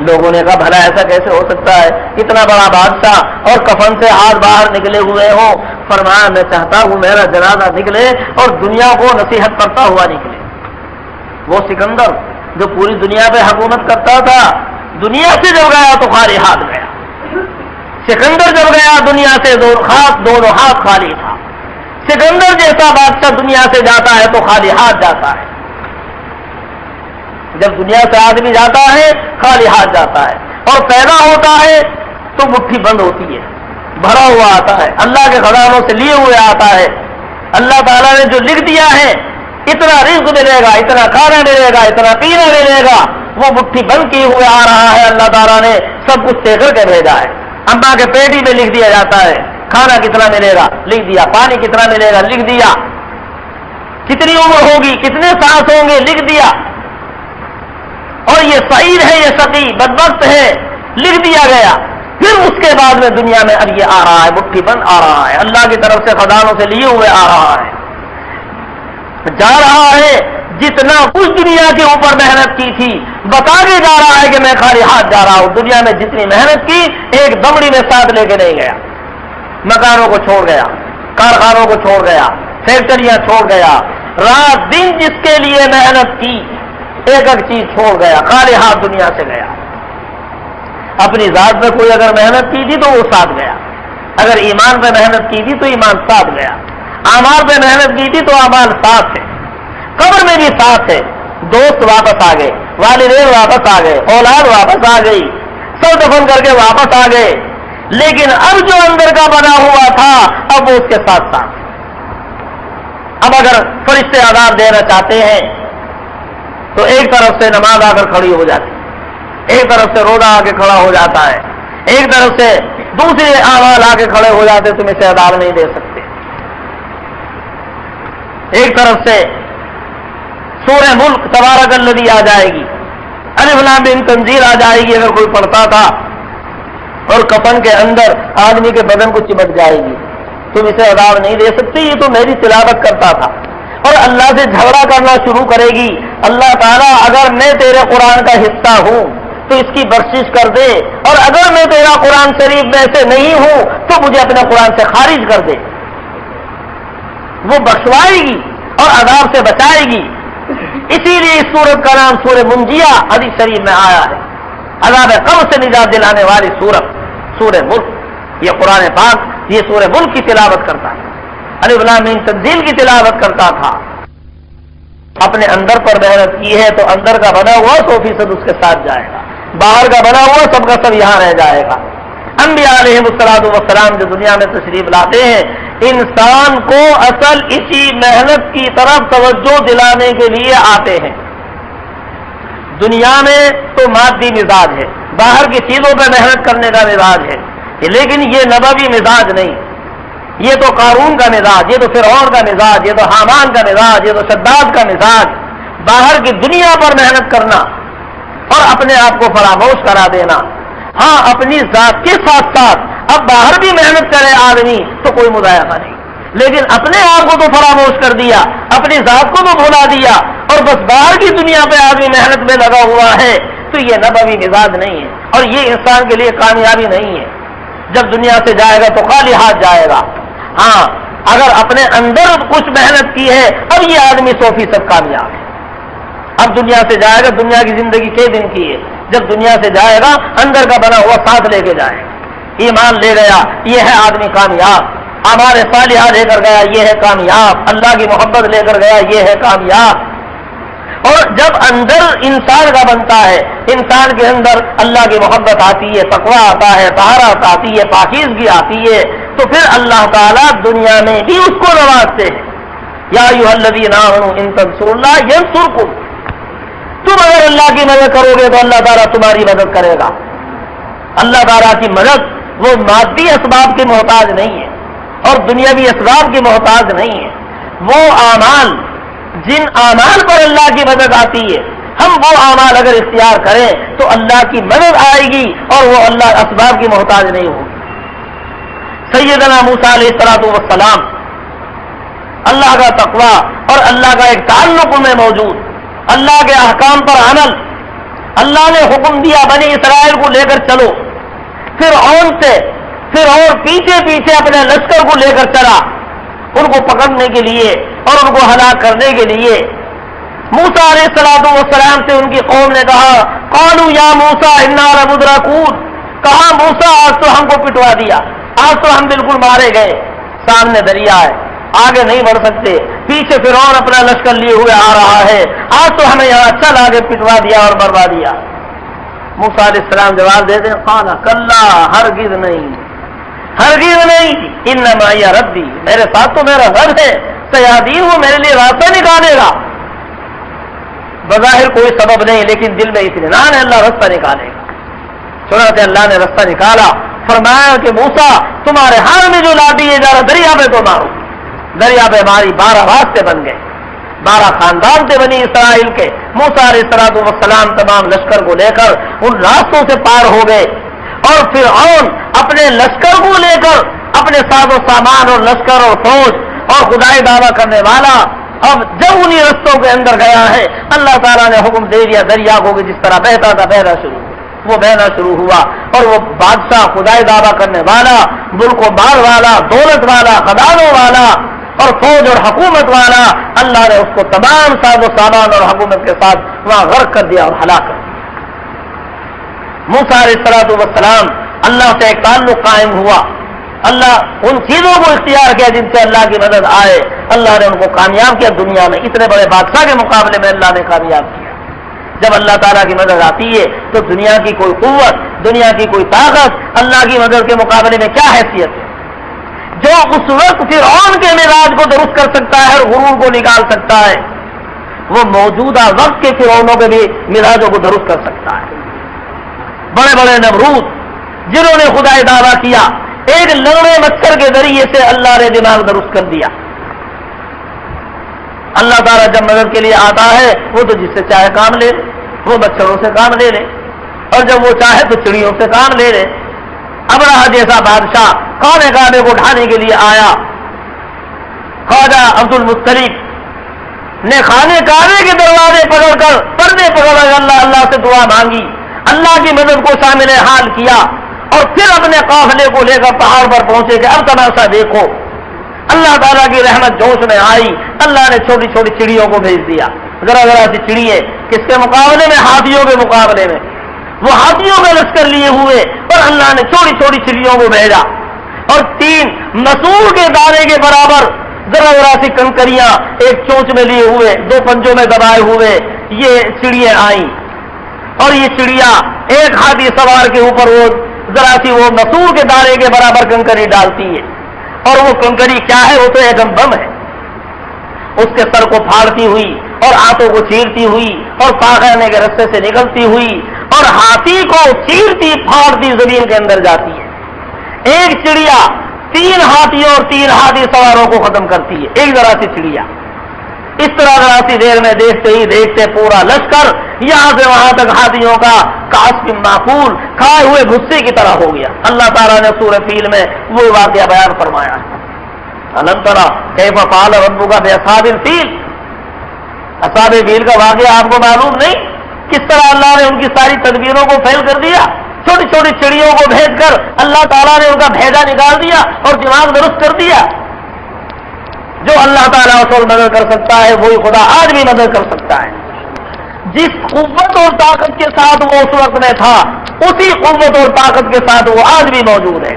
لوگوں نے کہا بھلا ایسا کیسے ہو سکتا ہے، اتنا بڑا بادشاہ اور کفن سے ہاتھ باہر نکلے ہوئے ہوں؟ فرمایا میں چاہتا ہوں میرا جنازہ نکلے اور دنیا کو نصیحت کرتا ہوا نکلے۔ وہ سکندر جو پوری دنیا پہ حکومت کرتا تھا، دنیا سے جب گیا تو خالی ہاتھ گیا۔ سکندر جب گیا دنیا سے دونوں ہاتھ خالی تھا۔ سکندر جیسا بادشاہ دنیا سے جاتا ہے تو خالی ہاتھ جاتا ہے۔ جب دنیا سے آدمی جاتا ہے خالی ہاتھ جاتا ہے، اور پیدا ہوتا ہے تو مٹھی بند ہوتی ہے، بھرا ہوا آتا ہے، اللہ کے خزانوں سے لیے ہوئے آتا ہے۔ اللہ تعالیٰ نے جو لکھ دیا ہے اتنا رزق ملے گا، اتنا کھانا ملے گا، اتنا پینا ملے گا، وہ مٹھی بند کیے ہوئے آ رہا ہے۔ اللہ تعالیٰ نے سب کچھ دے کر کے بھیجا ہے۔ اماں کے پیٹی میں لکھ دیا جاتا ہے کھانا کتنا ملے گا، لکھ دیا، پانی کتنا ملے گا، لکھ دیا، کتنی عمر ہوگی، کتنے سانس ہوں گے، لکھ دیا، اور یہ سعید ہے، یہ شقی بدبخت ہے، لکھ دیا گیا۔ پھر اس کے بعد میں دنیا میں اب یہ آ رہا ہے، مٹھی بند آ رہا ہے، اللہ کی طرف سے خزانوں سے لیے ہوئے آ رہا ہے، جا رہا ہے۔ جتنا اس دنیا کے اوپر محنت کی تھی بتا کے جا رہا ہے کہ میں خالی ہاتھ جا رہا ہوں۔ دنیا میں جتنی محنت کی ایک دمڑی میں ساتھ لے کے نہیں گیا، مکانوں کو چھوڑ گیا، کارخانوں کو چھوڑ گیا، فیکٹریاں چھوڑ گیا، رات دن جس کے لیے محنت کی ایک ایک چیز چھوڑ گیا، خالی ہاتھ دنیا سے گیا۔ اپنی ذات میں کوئی اگر محنت کی تھی تو وہ ساتھ گیا، اگر ایمان پہ محنت کی تھی تو ایمان ساتھ گیا، اعمال پہ محنت کی تھی تو اعمال ساتھ ہے، قبر میں بھی ساتھ ہے، دوست واپس آ گئے، والدین واپس آ گئے، اولاد واپس آ گئی، سب دفن کر کے واپس آ گئے، لیکن اب جو اندر کا بنا ہوا تھا اب وہ اس کے ساتھ ساتھ۔ اب اگر فرشتے عذاب دینا چاہتے ہیں تو ایک طرف سے نماز آ کر کھڑی ہو جاتی، ایک طرف سے روزہ آ کے کھڑا ہو جاتا ہے، ایک طرف سے دوسرے اعمال آ کے کھڑے ہو جاتے، تم اسے عذاب نہیں دے سکتے۔ ایک طرف سے سورہ ملک تبارک الذی آ جائے گی، الف لام میم تنزیل آ جائے گی اگر کوئی پڑھتا تھا، اور کفن کے اندر آدمی کے بدن کو چمٹ جائے گی، تم اسے عذاب نہیں دے سکتے، یہ تو میری تلاوت کرتا تھا، اور اللہ سے جھگڑا کرنا شروع کرے گی۔ اللہ تعالیٰ اگر میں تیرے قرآن کا حصہ ہوں تو اس کی بخشش کر دے، اور اگر میں تیرا قرآن شریف میں سے نہیں ہوں تو مجھے اپنے قرآن سے خارج کر دے۔ وہ بخشوائے گی اور عذاب سے بچائے گی۔ اسی لیے اس سورت کا نام سورہ منجیہ حدیث شریف میں آیا ہے، عذاب قبر سے نجات دلانے والی سورت سورہ ملک۔ یہ قرآن پاک یہ سورہ ملک کی تلاوت کرتا ہے، الف لام میم تنزیل کی تلاوت کرتا تھا، اپنے اندر پر محنت کی ہے تو اندر کا بنا ہوا 100% اس کے ساتھ جائے گا، باہر کا بنا ہوا سب کا سب یہاں رہ جائے گا۔ انبیاء علیہ السلام جو دنیا میں تشریف لاتے ہیں انسان کو اصل اسی محنت کی طرف توجہ دلانے کے لیے آتے ہیں۔ دنیا میں تو مادی مزاج ہے، باہر کی چیزوں پہ محنت کرنے کا مزاج ہے، لیکن یہ نبوی مزاج نہیں، یہ تو قارون کا مزاج، یہ تو فرعون کا مزاج، یہ تو حامان کا مزاج، یہ تو شداد کا مزاج، باہر کی دنیا پر محنت کرنا اور اپنے آپ کو فراموش کرا دینا۔ ہاں اپنی ذات کے ساتھ ساتھ اب باہر بھی محنت کرے آدمی تو کوئی مضائقہ نہیں، لیکن اپنے آپ کو تو فراموش کر دیا، اپنی ذات کو تو بھلا دیا اور بس باہر کی دنیا پہ آدمی محنت میں لگا ہوا ہے، تو یہ نبوی مزاج نہیں ہے اور یہ انسان کے لیے کامیابی نہیں ہے۔ جب دنیا سے جائے گا تو خالی ہاتھ جائے گا۔ ہاں اگر اپنے اندر کچھ محنت کی ہے اب یہ آدمی 100% کامیاب ہے۔ اب دنیا سے جائے گا، دنیا کی زندگی کئی دن کی ہے، جب دنیا سے جائے گا اندر کا بنا ہوا ساتھ لے کے جائے گا، ایمان لے گیا یہ ہے آدمی کامیاب، ہمارے صالحہ لے کر گیا یہ ہے کامیاب، اللہ کی محبت لے کر گیا یہ ہے کامیاب۔ اور جب اندر انسان کا بنتا ہے، انسان کے اندر اللہ کی محبت آتی ہے، تقویٰ آتا ہے، طہارت آتی ہے، پاکیزگی آتی ہے، تو پھر اللہ تعالیٰ دنیا میں بھی اس کو نوازتے ہیں۔ یا ایھا الذین آمنوا ان تنصروا اللہ ینصرکم، تم اگر اللہ کی مدد کرو گے تو اللہ تعالیٰ تمہاری مدد کرے گا۔ اللہ تعالیٰ کی مدد وہ مادی اسباب کی محتاج نہیں ہے اور دنیاوی اسباب کی محتاج نہیں ہے، وہ اعمال جن اعمال پر اللہ کی مدد آتی ہے، ہم وہ اعمال اگر اختیار کریں تو اللہ کی مدد آئے گی اور وہ اللہ اسباب کی محتاج نہیں ہوگی۔ سیدنا موسیٰ علیہ السلام اللہ کا تقویٰ اور اللہ کا ایک تعلق میں موجود، اللہ کے احکام پر عمل، اللہ نے حکم دیا بنی اسرائیل کو لے کر چلو، فرعون پیچھے پیچھے اپنے لشکر کو لے کر چلا ان کو پکڑنے کے لیے اور ان کو ہلاک کرنے کے لیے۔ موسیٰ علیہ السلام سے ان کی قوم نے کہا قالوا یا موسیٰ انا لمدرکون، کہا موسیٰ آج تو ہم کو پٹوا دیا، آج تو ہم بالکل مارے گئے، سامنے دریا ہے آگے نہیں بڑھ سکتے، پیچھے فرعون اپنا لشکر لیے ہوئے آ رہا ہے، آج تو ہمیں یہاں چل آگے پٹوا دیا اور مروا دیا۔ موسیٰ علیہ السلام جواب دیتے ہیں قال کلا، ہرگز نہیں، ہرگز نہیں، انما معی ربی، میرے ساتھ تو میرا رب ہے، سیہدین، وہ میرے لیے راستہ نکالے گا۔ بظاہر کوئی سبب نہیں لیکن دل میں اطمینان ہے اللہ راستہ نکالے گا۔ چنانچہ اللہ نے راستہ نکالا، فرمایا کہ موسیٰ تمہارے ہاتھ میں جو لاٹھی ہے ذرا دریا پہ تو مارو، دریا پہ ماری، 12 راستے بن گئے، 12 خاندان تھے بنی اسرائیل کے، موسیٰ علیہ السلام تمام لشکر کو لے کر ان راستوں سے پار ہو گئے اور فرعون اپنے لشکر کو لے کر، اپنے ساز و سامان اور لشکر اور فوج اور خدائی دعویٰ کرنے والا اب جب انہی رستوں کے اندر گیا ہے اللہ تعالیٰ نے حکم دے دیا دریا کو کہ جس طرح بہتا تھا بہنا شروع ہوا، وہ بہنا شروع ہوا اور وہ بادشاہ خدائی دعویٰ کرنے والا، ملک و مال والا، دولت والا، خزانوں والا اور فوج اور حکومت والا، اللہ نے اس کو تمام ساز و سامان اور حکومت کے ساتھ وہاں غرق کر دیا اور ہلاک کر دیا۔ موسیٰ علیہ السلام اللہ سے ایک تعلق قائم ہوا، اللہ ان چیزوں کو اختیار کیا جن سے اللہ کی مدد آئے، اللہ نے ان کو کامیاب کیا دنیا میں، اتنے بڑے بادشاہ کے مقابلے میں اللہ نے کامیاب کیا۔ جب اللہ تعالیٰ کی مدد آتی ہے تو دنیا کی کوئی قوت، دنیا کی کوئی طاقت اللہ کی مدد کے مقابلے میں کیا حیثیت ہے؟ جو اس وقت فرعون کے مزاج کو درست کر سکتا ہے اور غرور کو نکال سکتا ہے، وہ موجودہ وقت کے فرعونوں کے بھی مزاجوں کو درست کر سکتا ہے۔ بڑے بڑے نمرود جنہوں نے خدائی دعویٰ کیا، ایک لنگڑے مچھر کے ذریعے سے اللہ نے دماغ درست کر دیا۔ اللہ تعالیٰ جب مدد کے لیے آتا ہے وہ تو جس سے چاہے کام لے لے، وہ مچھروں سے کام لے لے اور جب وہ چاہے تو چڑیوں سے کام لے لے۔ ابرہہ جیسا بادشاہ خانہ کعبے کو اٹھانے کے لیے آیا، خواجہ عبد المطلب نے خانہ کعبے کے دروازے پکڑ کر پردے پکڑ کر اللہ سے دعا مانگی، اللہ کی مدد کو شامل حال کیا اور پھر اپنے قافلے کو لے کر پہاڑ پر پہنچے کہ اب تماشا دیکھو۔ اللہ تعالیٰ کی رحمت جوش میں آئی، اللہ نے چھوٹی چھوٹی چڑیوں کو بھیج دیا، ذرا ذرا سی چڑیے، کس کے مقابلے میں؟ ہاتھیوں کے مقابلے میں۔ وہ ہاتھیوں کا لشکر لیے ہوئے اور اللہ نے چھوٹی چھوٹی چڑیوں کو بھیجا اور 3 مسور کے دانے کے برابر ذرا ذرا سی کنکریاں ایک چونچ میں لیے ہوئے، دو پنجوں میں دبائے ہوئے یہ چڑیاں آئیں، اور یہ چڑیا ایک ہاتھی سوار کے اوپر وہ ذرا سی وہ مسور کے دانے کے برابر کنکری ڈالتی ہے، اور وہ کنکری کیا ہے؟ وہ تو ایک بم ہے، اس کے سر کو پھاڑتی ہوئی اور ہاتھوں کو چیرتی ہوئی اور پاخانے کے رستے سے نکلتی ہوئی اور ہاتھی کو چیرتی پھاڑتی زمین کے اندر جاتی ہے۔ ایک چڑیا 3 ہاتھیوں اور 3 ہاتھی سواروں کو ختم کرتی ہے، ایک ذرا سی چڑیا۔ اس طرح ذرا سی دیر میں دیکھتے ہی دیکھتے پورا لشکر یہاں سے وہاں تک ہاتھیوں کا کاسب معقول کھائے ہوئے بھسے کی طرح ہو گیا۔ اللہ تعالیٰ نے سورہ فیل میں وہ واقعہ بیان فرمایا ہے، الم تری کیف فعل ربک باصحاب الفیل۔ اصحاب فیل کا واقعہ آپ کو معلوم نہیں؟ کس طرح اللہ نے ان کی ساری تدبیروں کو فیل کر دیا، چھوٹی چھوٹی چڑیوں کو بھیج کر اللہ تعالیٰ نے ان کا بھیجا نکال دیا اور دماغ درست کر دیا۔ جو اللہ تعالیٰ اس وقت مدد کر سکتا ہے وہی خدا آج بھی مدد کر سکتا ہے۔ جس قوت اور طاقت کے ساتھ وہ اس وقت میں تھا اسی قوت اور طاقت کے ساتھ وہ آج بھی موجود ہے،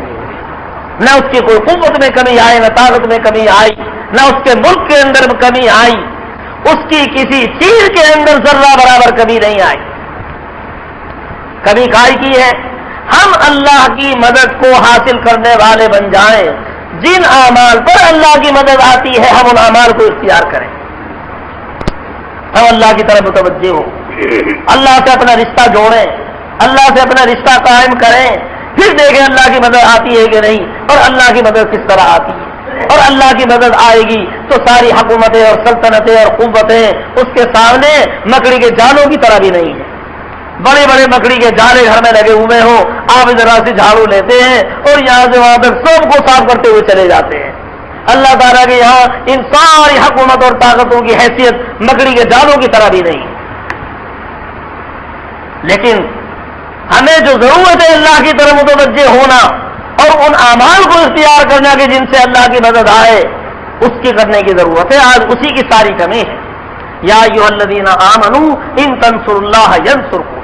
نہ اس کی کوئی قوت میں کمی آئی، نہ طاقت میں کمی آئی، نہ اس کے ملک کے اندر کمی آئی، اس کی کسی چیز کے اندر ذرہ برابر کمی نہیں آئی۔ کمی کائی کی ہے؟ ہم اللہ کی مدد کو حاصل کرنے والے بن جائیں، جن اعمال پر اللہ کی مدد آتی ہے ہم ان اعمال کو اختیار کریں، ہم اللہ کی طرف متوجہ ہوں، اللہ سے اپنا رشتہ جوڑیں، اللہ سے اپنا رشتہ قائم کریں، پھر دیکھیں اللہ کی مدد آتی ہے کہ نہیں، اور اللہ کی مدد کس طرح آتی ہے۔ اور اللہ کی مدد آئے گی تو ساری حکومتیں اور سلطنتیں اور قوتیں اس کے سامنے مکڑی کے جالوں کی طرح بھی نہیں ہیں۔ بڑے بڑے مکڑی کے جالے گھر میں لگے ہوئے ہوں، آپ ذرا سے جھاڑو لیتے ہیں اور یہاں سے وہاں تک سب کو صاف کرتے ہوئے چلے جاتے ہیں۔ اللہ تعالیٰ کے یہاں ان ساری حکومت اور طاقتوں کی حیثیت مکڑی کے جالوں کی طرح بھی نہیں۔ لیکن ہمیں جو ضرورت ہے اللہ کی طرف متوجہ ہونا اور ان اعمال کو اختیار کرنا کہ جن سے اللہ کی مدد آئے، اس کی کرنے کی ضرورت ہے۔ آج اسی کی ساری کمی ہے۔ یا ایھا الذین آمنوا ان تنصروا اللہ ینصرکم،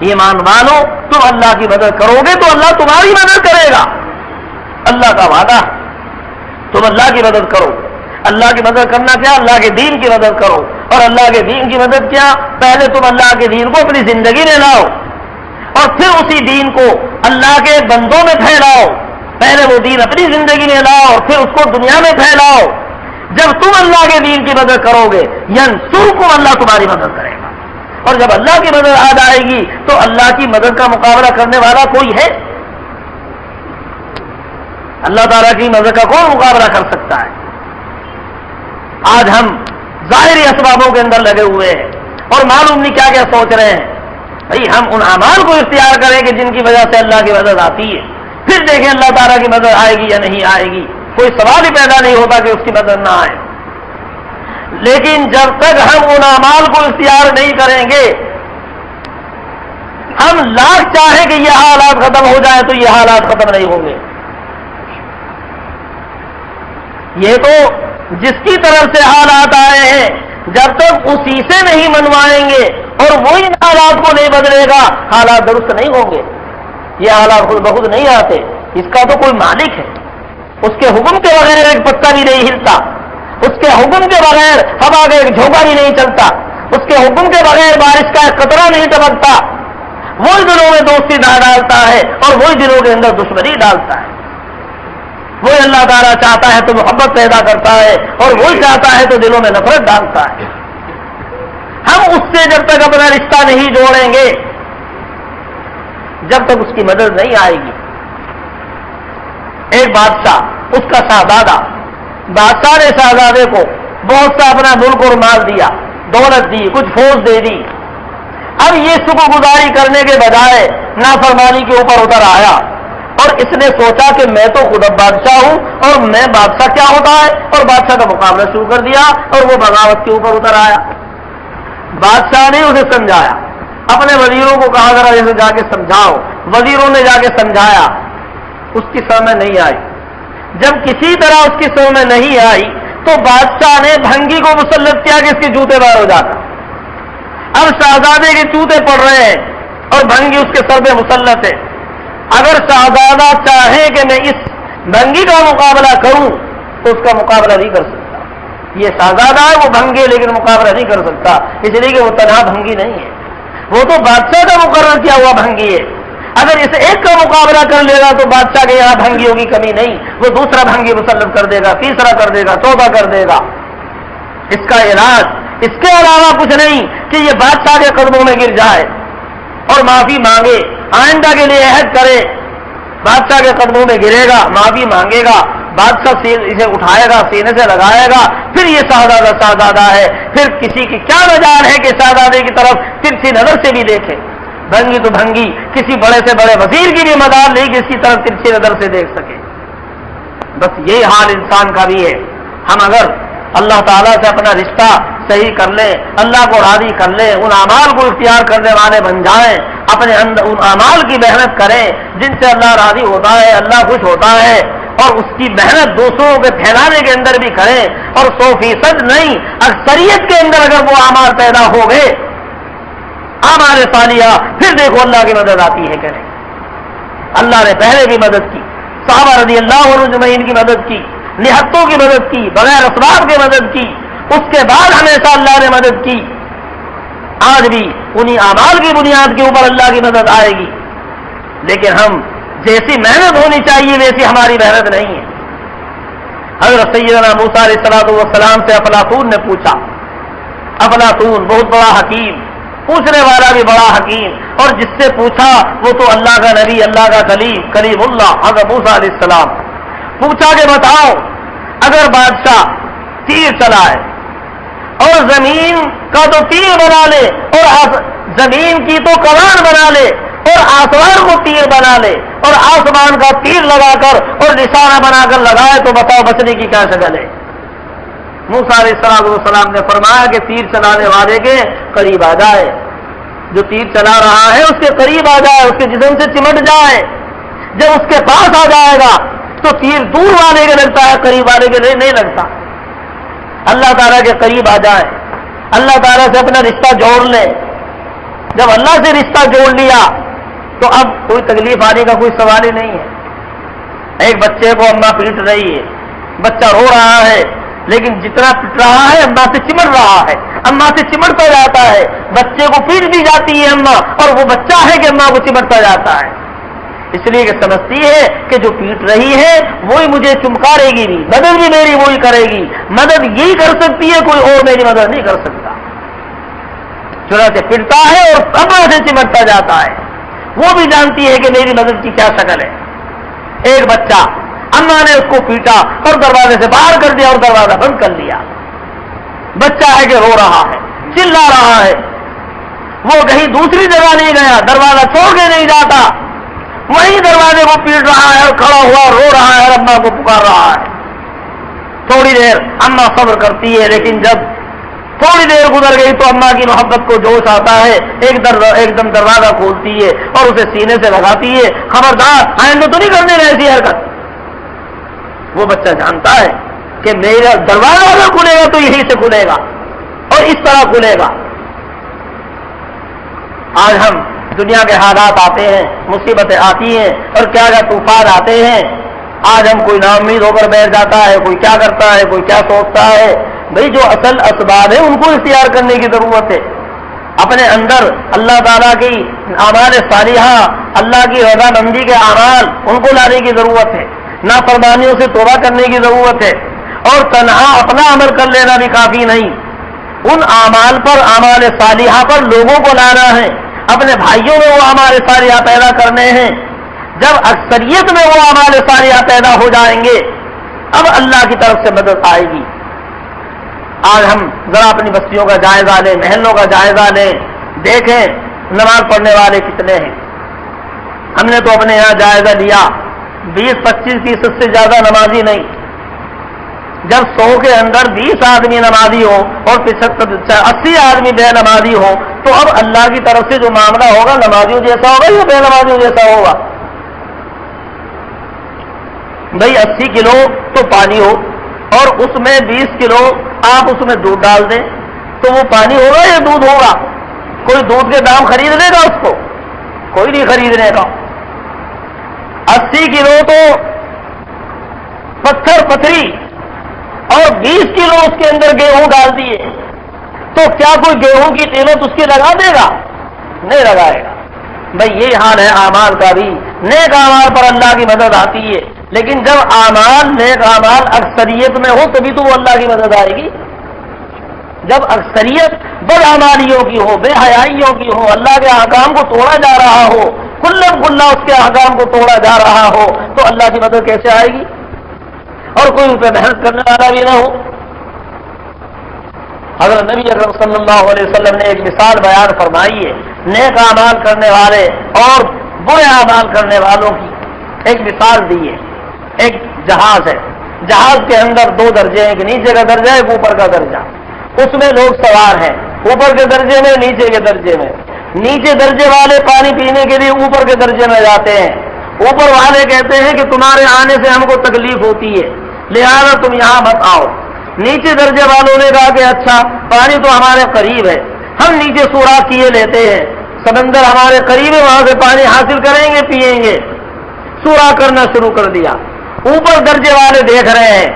ایمان والو تم اللہ کی مدد کرو گے تو اللہ تمہاری مدد کرے گا، اللہ کا وعدہ ہے۔ تم اللہ کی مدد کرو، اللہ کی مدد کرنا کیا؟ اللہ کے دین کی مدد کرو، اور اللہ کے دین کی مدد کیا؟ پہلے تم اللہ کے دین کو اپنی زندگی میں لاؤ اور پھر اسی دین کو اللہ کے بندوں میں پھیلاؤ۔ پہلے وہ دین اپنی زندگی میں لاؤ اور پھر اس کو دنیا میں پھیلاؤ۔ جب تم اللہ کے دین کی مدد کرو گے ینصرکم، اللہ تمہاری مدد کرے گا، اور جب اللہ کی مدد آ جائے گی تو اللہ کی مدد کا مقابلہ کرنے والا کوئی ہے؟ اللہ تعالیٰ کی مدد کا کون مقابلہ کر سکتا ہے؟ آج ہم ظاہری اسبابوں کے اندر لگے ہوئے ہیں اور معلوم نہیں کیا کیا سوچ رہے ہیں۔ بھئی ہم ان اعمال کو اختیار کریں کہ جن کی وجہ سے اللہ کی مدد آتی ہے، پھر دیکھیں اللہ تعالیٰ کی مدد آئے گی یا نہیں آئے گی۔ کوئی سوال ہی پیدا نہیں ہوتا کہ اس کی مدد نہ آئے۔ لیکن جب تک ہم ان اعمال کو اختیار نہیں کریں گے، ہم لاکھ چاہیں کہ یہ حالات ختم ہو جائیں تو یہ حالات ختم نہیں ہوں گے۔ یہ تو جس کی طرف سے حالات آئے ہیں جب تک اسی سے نہیں منوائیں گے اور وہ ان حالات کو نہیں بدلے گا حالات درست نہیں ہوں گے۔ یہ حالات خود بخود نہیں آتے، اس کا تو کوئی مالک ہے، اس کے حکم کے بغیر ایک پتا بھی نہیں ہلتا، اس کے حکم کے بغیر ہوا کا ایک جھونکا بھی نہیں چلتا، اس کے حکم کے بغیر بارش کا ایک قطرہ نہیں ٹپکتا۔ وہی دلوں میں دوستی ڈالتا ہے اور وہی دلوں کے اندر دشمنی ڈالتا ہے۔ وہی اللہ تعالیٰ چاہتا ہے تو محبت پیدا کرتا ہے اور وہی چاہتا ہے تو دلوں میں نفرت ڈالتا ہے۔ ہم اس سے جب تک اپنا رشتہ نہیں جوڑیں گے، جب تک اس کی مدد نہیں آئے گی۔ ایک بادشاہ، اس کا شہزادہ، بادشاہ نے شہزادے کو بہت سا اپنا ملک اور مال دیا، دولت دی، کچھ فوج دے دی۔ اب یہ شکر گزاری کرنے کے بجائے نافرمانی کے اوپر اتر آیا اور اس نے سوچا کہ میں تو خود اب بادشاہ ہوں اور میں بادشاہ کیا ہوتا ہے، اور بادشاہ کا مقابلہ شروع کر دیا اور وہ بغاوت کے اوپر اتر آیا۔ بادشاہ نے اسے سمجھایا، اپنے وزیروں کو کہا ذرا اسے جا کے سمجھاؤ۔ وزیروں نے جا کے سمجھایا، اس کی سمجھ میں نہیں آئی۔ جب کسی طرح اس کی سمجھ میں نہیں آئی تو بادشاہ نے بھنگی کو مسلط کیا کہ اس کے جوتے باہر ہو جاتا۔ اب شہزادے کے جوتے پڑ رہے ہیں اور بھنگی اس کے سر پہ مسلط ہے۔ اگر شہزادہ چاہے کہ میں اس بھنگی کا مقابلہ کروں تو اس کا مقابلہ نہیں کر سکتا۔ یہ شہزادہ ہے وہ بھنگی ہے لیکن مقابلہ نہیں کر سکتا، اس لیے کہ وہ تنہا بھنگی نہیں ہے، وہ تو بادشاہ کا مقرر کیا ہوا بھنگی ہے۔ اگر اس ایک کا مقابلہ کر لے گا تو بادشاہ کے یہاں بھنگیوں کی کمی نہیں، وہ دوسرا بھنگی مسلط کر دے گا، تیسرا کر دے گا، چوتھا کر دے گا۔ اس کا علاج اس کے علاوہ کچھ نہیں کہ یہ بادشاہ کے قدموں میں گر جائے اور معافی مانگے، آئندہ کے لیے عہد کرے، بادشاہ کے قدموں میں گرے گا، معافی مانگے گا، بادشاہ اسے اٹھائے گا، سینے سے لگائے گا، پھر یہ شہزادہ ہے، پھر کسی کی کیا مجال ہے کہ شہزادے کی طرف ترچھی نظر سے بھی دیکھے؟ بھنگی تو بھنگی، کسی بڑے سے بڑے وزیر کی بھی مدار نہیں کہ اس کی طرف ترچھی نظر سے دیکھ سکے۔ بس یہی حال انسان کا بھی ہے۔ ہم اگر اللہ تعالیٰ سے اپنا رشتہ صحیح کر لیں، اللہ کو راضی کر لیں، ان اعمال کو اختیار کرنے والے بن جائیں، اپنے اندر ان اعمال کی محنت کریں جن سے اللہ راضی ہوتا ہے، اللہ خوش ہوتا ہے، اور اس کی محنت دوسروں کے پھیلانے کے اندر بھی کریں، اور 100% نہیں اکثریت کے اندر اگر وہ اعمال پیدا ہو گئے اعمال صالحہ، پھر دیکھو اللہ کی مدد آتی ہے کہ نہیں۔ اللہ نے پہلے بھی مدد کی، صحابہ رضی اللہ عنہ اجمعین کی مدد کی، نہتوں کی مدد کی، بغیر اسباب کی مدد کی، اس کے بعد ہمیشہ اللہ نے مدد کی۔ آج بھی انہی اعمال کی بنیاد کے اوپر اللہ کی مدد آئے گی، لیکن ہم جیسی محنت ہونی چاہیے ویسی ہماری محنت نہیں ہے۔ حضرت سیدنا موسیٰ علیہ السلام سے افلاطون نے پوچھا، افلاطون بہت بڑا حکیم، پوچھنے والا بھی بڑا حکیم، اور جس سے پوچھا وہ تو اللہ کا نبی، اللہ کا کلیم اللہ حضرت موسیٰ علیہ السلام، پوچھا کہ بتاؤ اگر بادشاہ تیر چلائے اور زمین کا تو تیر بنا لے اور زمین کی تو کمان بنا لے اور آسمان کو تیر بنا لے اور آسمان کا تیر لگا کر اور نشانہ بنا کر لگائے تو بتاؤ بچنے کی کیا شکل ہے؟ موسیٰ علیہ السلام نے فرمایا کہ تیر چلانے والے کے قریب آ جائے، جو تیر چلا رہا ہے اس کے قریب آ جائے، اس کے جسم سے چمٹ جائے، جب اس کے پاس آ جائے گا تو تیر دور والے کے لگتا ہے، قریب والے کے نہیں لگتا۔ اللہ تعالیٰ کے قریب آ جائے، اللہ تعالیٰ سے اپنا رشتہ جوڑ لے۔ جب اللہ سے رشتہ جوڑ لیا تو اب کوئی تکلیف آنے کا کوئی سوال ہی نہیں ہے۔ ایک بچے کو اماں پیٹ رہی ہے، بچہ رو رہا ہے، لیکن جتنا پٹ رہا ہے اماں سے چمٹ رہا ہے، اماں سے چمٹتا جاتا ہے، بچے کو پیٹ دی جاتی ہے اماں، اور وہ بچہ ہے کہ اماں کو چمٹتا جاتا ہے، اس لیے کہ سمجھتی ہے کہ جو پیٹ رہی ہے وہی مجھے چمکارے گی بھی، مدد بھی میری وہی کرے گی، مدد یہی کر سکتی ہے، کوئی اور میری مدد نہیں کر سکتا۔ چنانچہ پٹتا ہے اور اماں سے چمٹتا جاتا ہے، وہ بھی جانتی ہے کہ میری مدد کی کیا شکل ہے۔ ایک بچہ، اماں نے اس کو پیٹا اور دروازے سے باہر کر دیا اور دروازہ بند کر لیا، بچہ ہے کہ رو رہا ہے، چلا رہا ہے، وہ کہیں دوسری جگہ نہیں گیا، دروازہ چھوڑ کے نہیں جاتا، وہی دروازے کو پیٹ رہا ہے اور کھڑا ہوا رو رہا ہے اور اماں کو پکار رہا ہے۔ تھوڑی دیر اماں صبر کرتی ہے، لیکن جب تھوڑی دیر گزر گئی تو اماں کی محبت کو جوش آتا ہے، ایک دم دروازہ کھولتی ہے اور اسے سینے سے لگاتی ہے، خبردار آئندہ تو نہیں کرنے گا ایسی حرکت۔ وہ بچہ جانتا ہے کہ میرا دروازہ اگر کھلے گا تو یہیں سے کھلے گا اور اس طرح کھلے گا۔ آج ہم دنیا کے حالات آتے ہیں، مصیبتیں آتی ہیں اور کیا کیا طوفان آتے ہیں، آج ہم کوئی نا امید ہو کر بیٹھ جاتا ہے، کوئی کیا کرتا ہے، کوئی کیا سوچتا ہے۔ بھئی جو اصل اسباب ہے ان کو اختیار کرنے کی ضرورت ہے، اپنے اندر اللہ تعالیٰ کی اعمال صالحہ، اللہ کی رضامندی کے اعمال ان کو لانے کی ضرورت ہے، نافرمانیوں سے توبہ کرنے کی ضرورت ہے، اور تنہا اپنا عمل کر لینا بھی کافی نہیں، ان اعمال پر، اعمال صالحہ پر لوگوں کو لانا ہے، اپنے بھائیوں میں وہ اعمال صالحہ پیدا کرنے ہیں۔ جب اکثریت میں وہ اعمال صالحہ پیدا ہو جائیں گے اب اللہ کی طرف سے مدد آئے گی۔ آج ہم ذرا اپنی بستیوں کا جائزہ لیں، محلوں کا جائزہ لیں، دیکھیں نماز پڑھنے والے کتنے ہیں۔ ہم نے تو اپنے یہاں جائزہ لیا، 20-25% سے زیادہ نمازی نہیں۔ جب 100 کے اندر 20 آدمی نمازی ہو اور 80 آدمی بے نمازی ہو تو اب اللہ کی طرف سے جو معاملہ ہوگا نمازیوں جیسا ہوگا یا بے نمازیوں جیسا ہوگا؟ بھئی 80 کلو تو پانی ہو اور اس میں 20 کلو آپ اس میں دودھ ڈال دیں تو وہ پانی ہوگا یا دودھ ہوگا؟ کوئی دودھ کے دام خرید لے گا اس کو؟ کوئی نہیں خریدنے کا۔ 80 کلو تو پتھر پتھری اور 20 کلو اس کے اندر گیہوں ڈال دیے، تو کیا کوئی گیہوں کی قیمت اس کی لگا دے گا؟ نہیں لگائے گا۔ بھئی یہ حال ہے اعمال کا بھی، نیک اعمال پر اللہ کی مدد آتی ہے، لیکن جب اعمال نیک اعمال اکثریت میں ہو تبھی تو وہ اللہ کی مدد آئے گی۔ جب اکثریت بدعمالیوں کی ہو، بے حیائیوں کی ہو، اللہ کے احکام کو توڑا جا رہا ہو، کلم کلا اس کے احکام کو توڑا جا رہا ہو، تو اللہ کی مدد کیسے آئے گی؟ اور کوئی ان پہ محنت کرنے والا بھی نہ ہو۔ حضرت نبی اکرم صلی اللہ علیہ وسلم نے ایک مثال بیان فرمائی ہے نیک اعمال کرنے والے اور برے اعمال کرنے والوں کی، ایک مثال دی ہے۔ ایک جہاز ہے، جہاز کے اندر 2 درجے ہیں، ایک نیچے کا درجہ ایک اوپر کا درجہ، اس میں لوگ سوار ہیں، اوپر کے درجے میں نیچے کے درجے میں۔ نیچے درجے والے پانی پینے کے لیے اوپر کے درجے میں جاتے ہیں، اوپر والے کہتے ہیں کہ تمہارے آنے سے ہم کو تکلیف ہوتی ہے لہذا تم یہاں مت آؤ۔ نیچے درجے والوں نے کہا کہ اچھا پانی تو ہمارے قریب ہے، ہم نیچے سوراخ کیے لیتے ہیں، سمندر ہمارے قریب ہے، وہاں سے پانی حاصل کریں گے پیئیں گے۔ سوراخ کرنا شروع کر دیا۔ اوپر درجے والے دیکھ رہے ہیں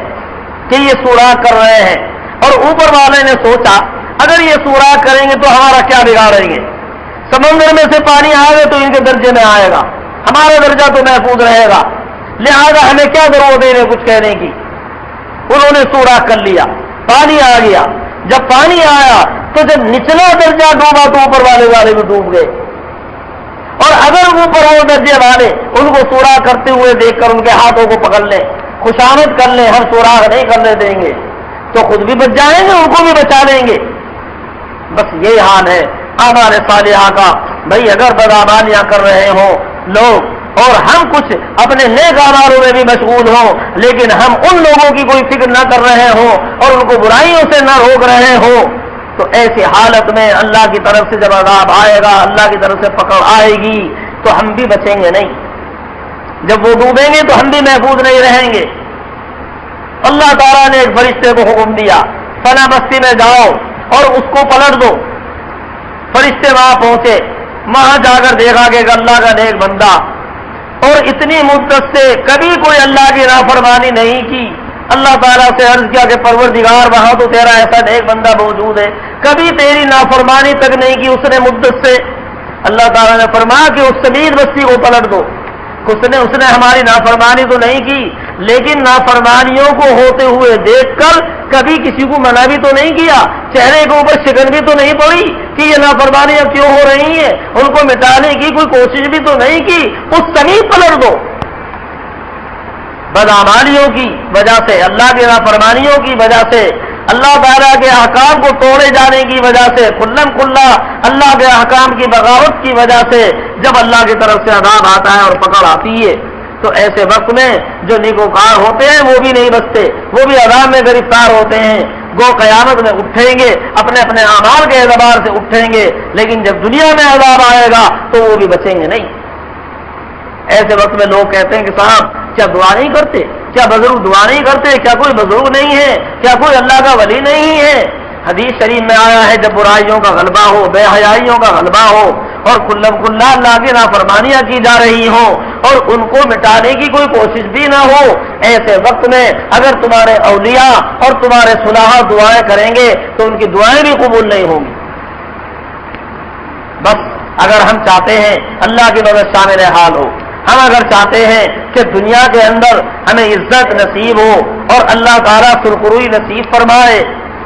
کہ یہ سوراخ کر رہے ہیں، اور اوپر والے نے سوچا اگر یہ سوراخ کریں گے تو ہمارا کیا بگاڑیں گے؟ سمندر میں سے پانی آئے گا تو ان کے درجے میں آئے گا، ہمارا درجہ تو محفوظ رہے گا، لہذا ہمیں کیا ضرورت ہے کچھ کہنے کی۔ انہوں نے سوراخ کر لیا، پانی آ گیا۔ جب پانی آیا تو جب نچلا درجہ ڈوبا تو اوپر والے بھی ڈوب گئے، اور اگر اوپر وہ درجے والے ان کو سوراخ کرتے ہوئے دیکھ کر ان کے ہاتھوں کو پکڑ لیں، خوشامد کر لیں ہم سوراخ نہیں کرنے دیں گے، تو خود بھی بچ جائیں گے، ان کو بھی بچا لیں گے۔ بس یہی حال ہے اعمال صالحہ کا۔ بھائی اگر بدعمالیاں کر رہے ہوں لوگ اور ہم کچھ اپنے نیک اعمالوں میں بھی مشغول ہوں، لیکن ہم ان لوگوں کی کوئی فکر نہ کر رہے ہوں اور ان کو برائیوں سے نہ روک رہے ہوں، تو ایسی حالت میں اللہ کی طرف سے جب عذاب آئے گا، اللہ کی طرف سے پکڑ آئے گی تو ہم بھی بچیں گے نہیں۔ جب وہ ڈوبیں گے تو ہم بھی محفوظ نہیں رہیں گے۔ اللہ تعالیٰ نے ایک فرشتے کو حکم دیا فلاں بستی میں جاؤ اور اس کو پلٹ دو۔ فرشتے وہاں پہنچے، وہاں جا کر دیکھا کہ اللہ کا نیک بندہ، اور اتنی مدت سے کبھی کوئی اللہ کی نافرمانی نہیں کی۔ اللہ تعالیٰ سے عرض کیا کہ پروردگار وہاں تو تیرا ایسا نیک بندہ موجود ہے، کبھی تیری نافرمانی تک نہیں کی اس نے مدت سے۔ اللہ تعالیٰ نے فرمایا کہ اس سمید بستی کو پلٹ دو۔ اس نے ہماری نافرمانی تو نہیں کی، لیکن نافرمانیوں کو ہوتے ہوئے دیکھ کر کبھی کسی کو منع بھی تو نہیں کیا، چہرے کے اوپر شکن بھی تو نہیں پڑی کہ یہ نافرمانیاں کیوں ہو رہی ہیں، ان کو مٹانے کی کوئی کوشش بھی تو نہیں کی، اس سمیت پلٹ دو۔ بدعمالیوں کی وجہ سے، اللہ کی نافرمانیوں کی وجہ سے، اللہ تعالیٰ کے احکام کو توڑے جانے کی وجہ سے، کلم کلا اللہ کے احکام کی بغاوت کی وجہ سے جب اللہ کی طرف سے عذاب آتا ہے اور پکڑ آتی ہے، تو ایسے وقت میں جو نیکوکار ہوتے ہیں وہ بھی نہیں بچتے، وہ بھی عذاب میں گرفتار ہوتے ہیں۔ گو قیامت میں اٹھیں گے، اپنے اپنے اعمال کے اعتبار سے اٹھیں گے، لیکن جب دنیا میں عذاب آئے گا تو وہ بھی بچیں گے نہیں۔ ایسے وقت میں لوگ کہتے ہیں کہ صاحب کیا دعا نہیں کرتے، کیا بزرگ دعا نہیں کرتے، کیا کوئی بزرگ نہیں ہے، کیا کوئی اللہ کا ولی نہیں ہے؟ حدیث شریف میں آیا ہے جب برائیوں کا غلبہ ہو، بے حیائیوں کا غلبہ ہو اور کلم کلا اللہ کی نافرمانیاں کی جا رہی ہوں اور ان کو مٹانے کی کوئی کوشش بھی نہ ہو، ایسے وقت میں اگر تمہارے اولیاء اور تمہارے صلاح دعائیں کریں گے تو ان کی دعائیں بھی قبول نہیں ہوں گی۔ بس اگر ہم چاہتے ہیں اللہ کی مدد شامل حال ہو، ہم اگر چاہتے ہیں کہ دنیا کے اندر ہمیں عزت نصیب ہو اور اللہ تعالیٰ سرخروئی نصیب فرمائے،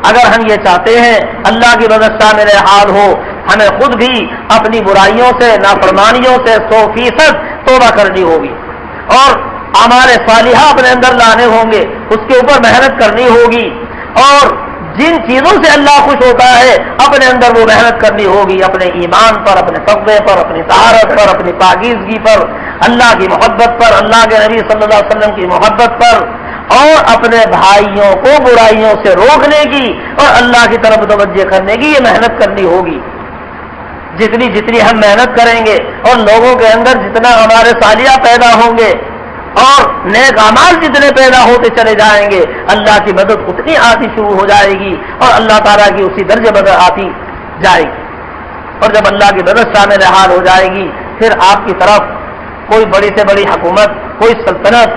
اگر ہم یہ چاہتے ہیں اللہ کی مدد شامل حال ہو، ہمیں خود بھی اپنی برائیوں سے، نافرمانیوں سے 100% توبہ کرنی ہوگی اور اعمال صالحہ اپنے اندر لانے ہوں گے، اس کے اوپر محنت کرنی ہوگی، اور جن چیزوں سے اللہ خوش ہوتا ہے اپنے اندر وہ محنت کرنی ہوگی، اپنے ایمان پر، اپنے تقوی پر، اپنی طہارت پر، اپنی پاکیزگی پر، اللہ کی محبت پر، اللہ کے نبی صلی اللہ علیہ وسلم کی محبت پر، اور اپنے بھائیوں کو برائیوں سے روکنے کی اور اللہ کی طرف توجہ کرنے کی یہ محنت کرنی ہوگی۔ جتنی ہم محنت کریں گے اور لوگوں کے اندر جتنا ہمارے صالحہ پیدا ہوں گے اور نیک اعمال جتنے پیدا ہوتے چلے جائیں گے، اللہ کی مدد اتنی آتی شروع ہو جائے گی اور اللہ تعالیٰ کی اسی درجے مدد آتی جائے گی۔ اور جب اللہ کی مدد شامل حال ہو جائے گی، پھر آپ کی طرف کوئی بڑی سے بڑی حکومت، کوئی سلطنت،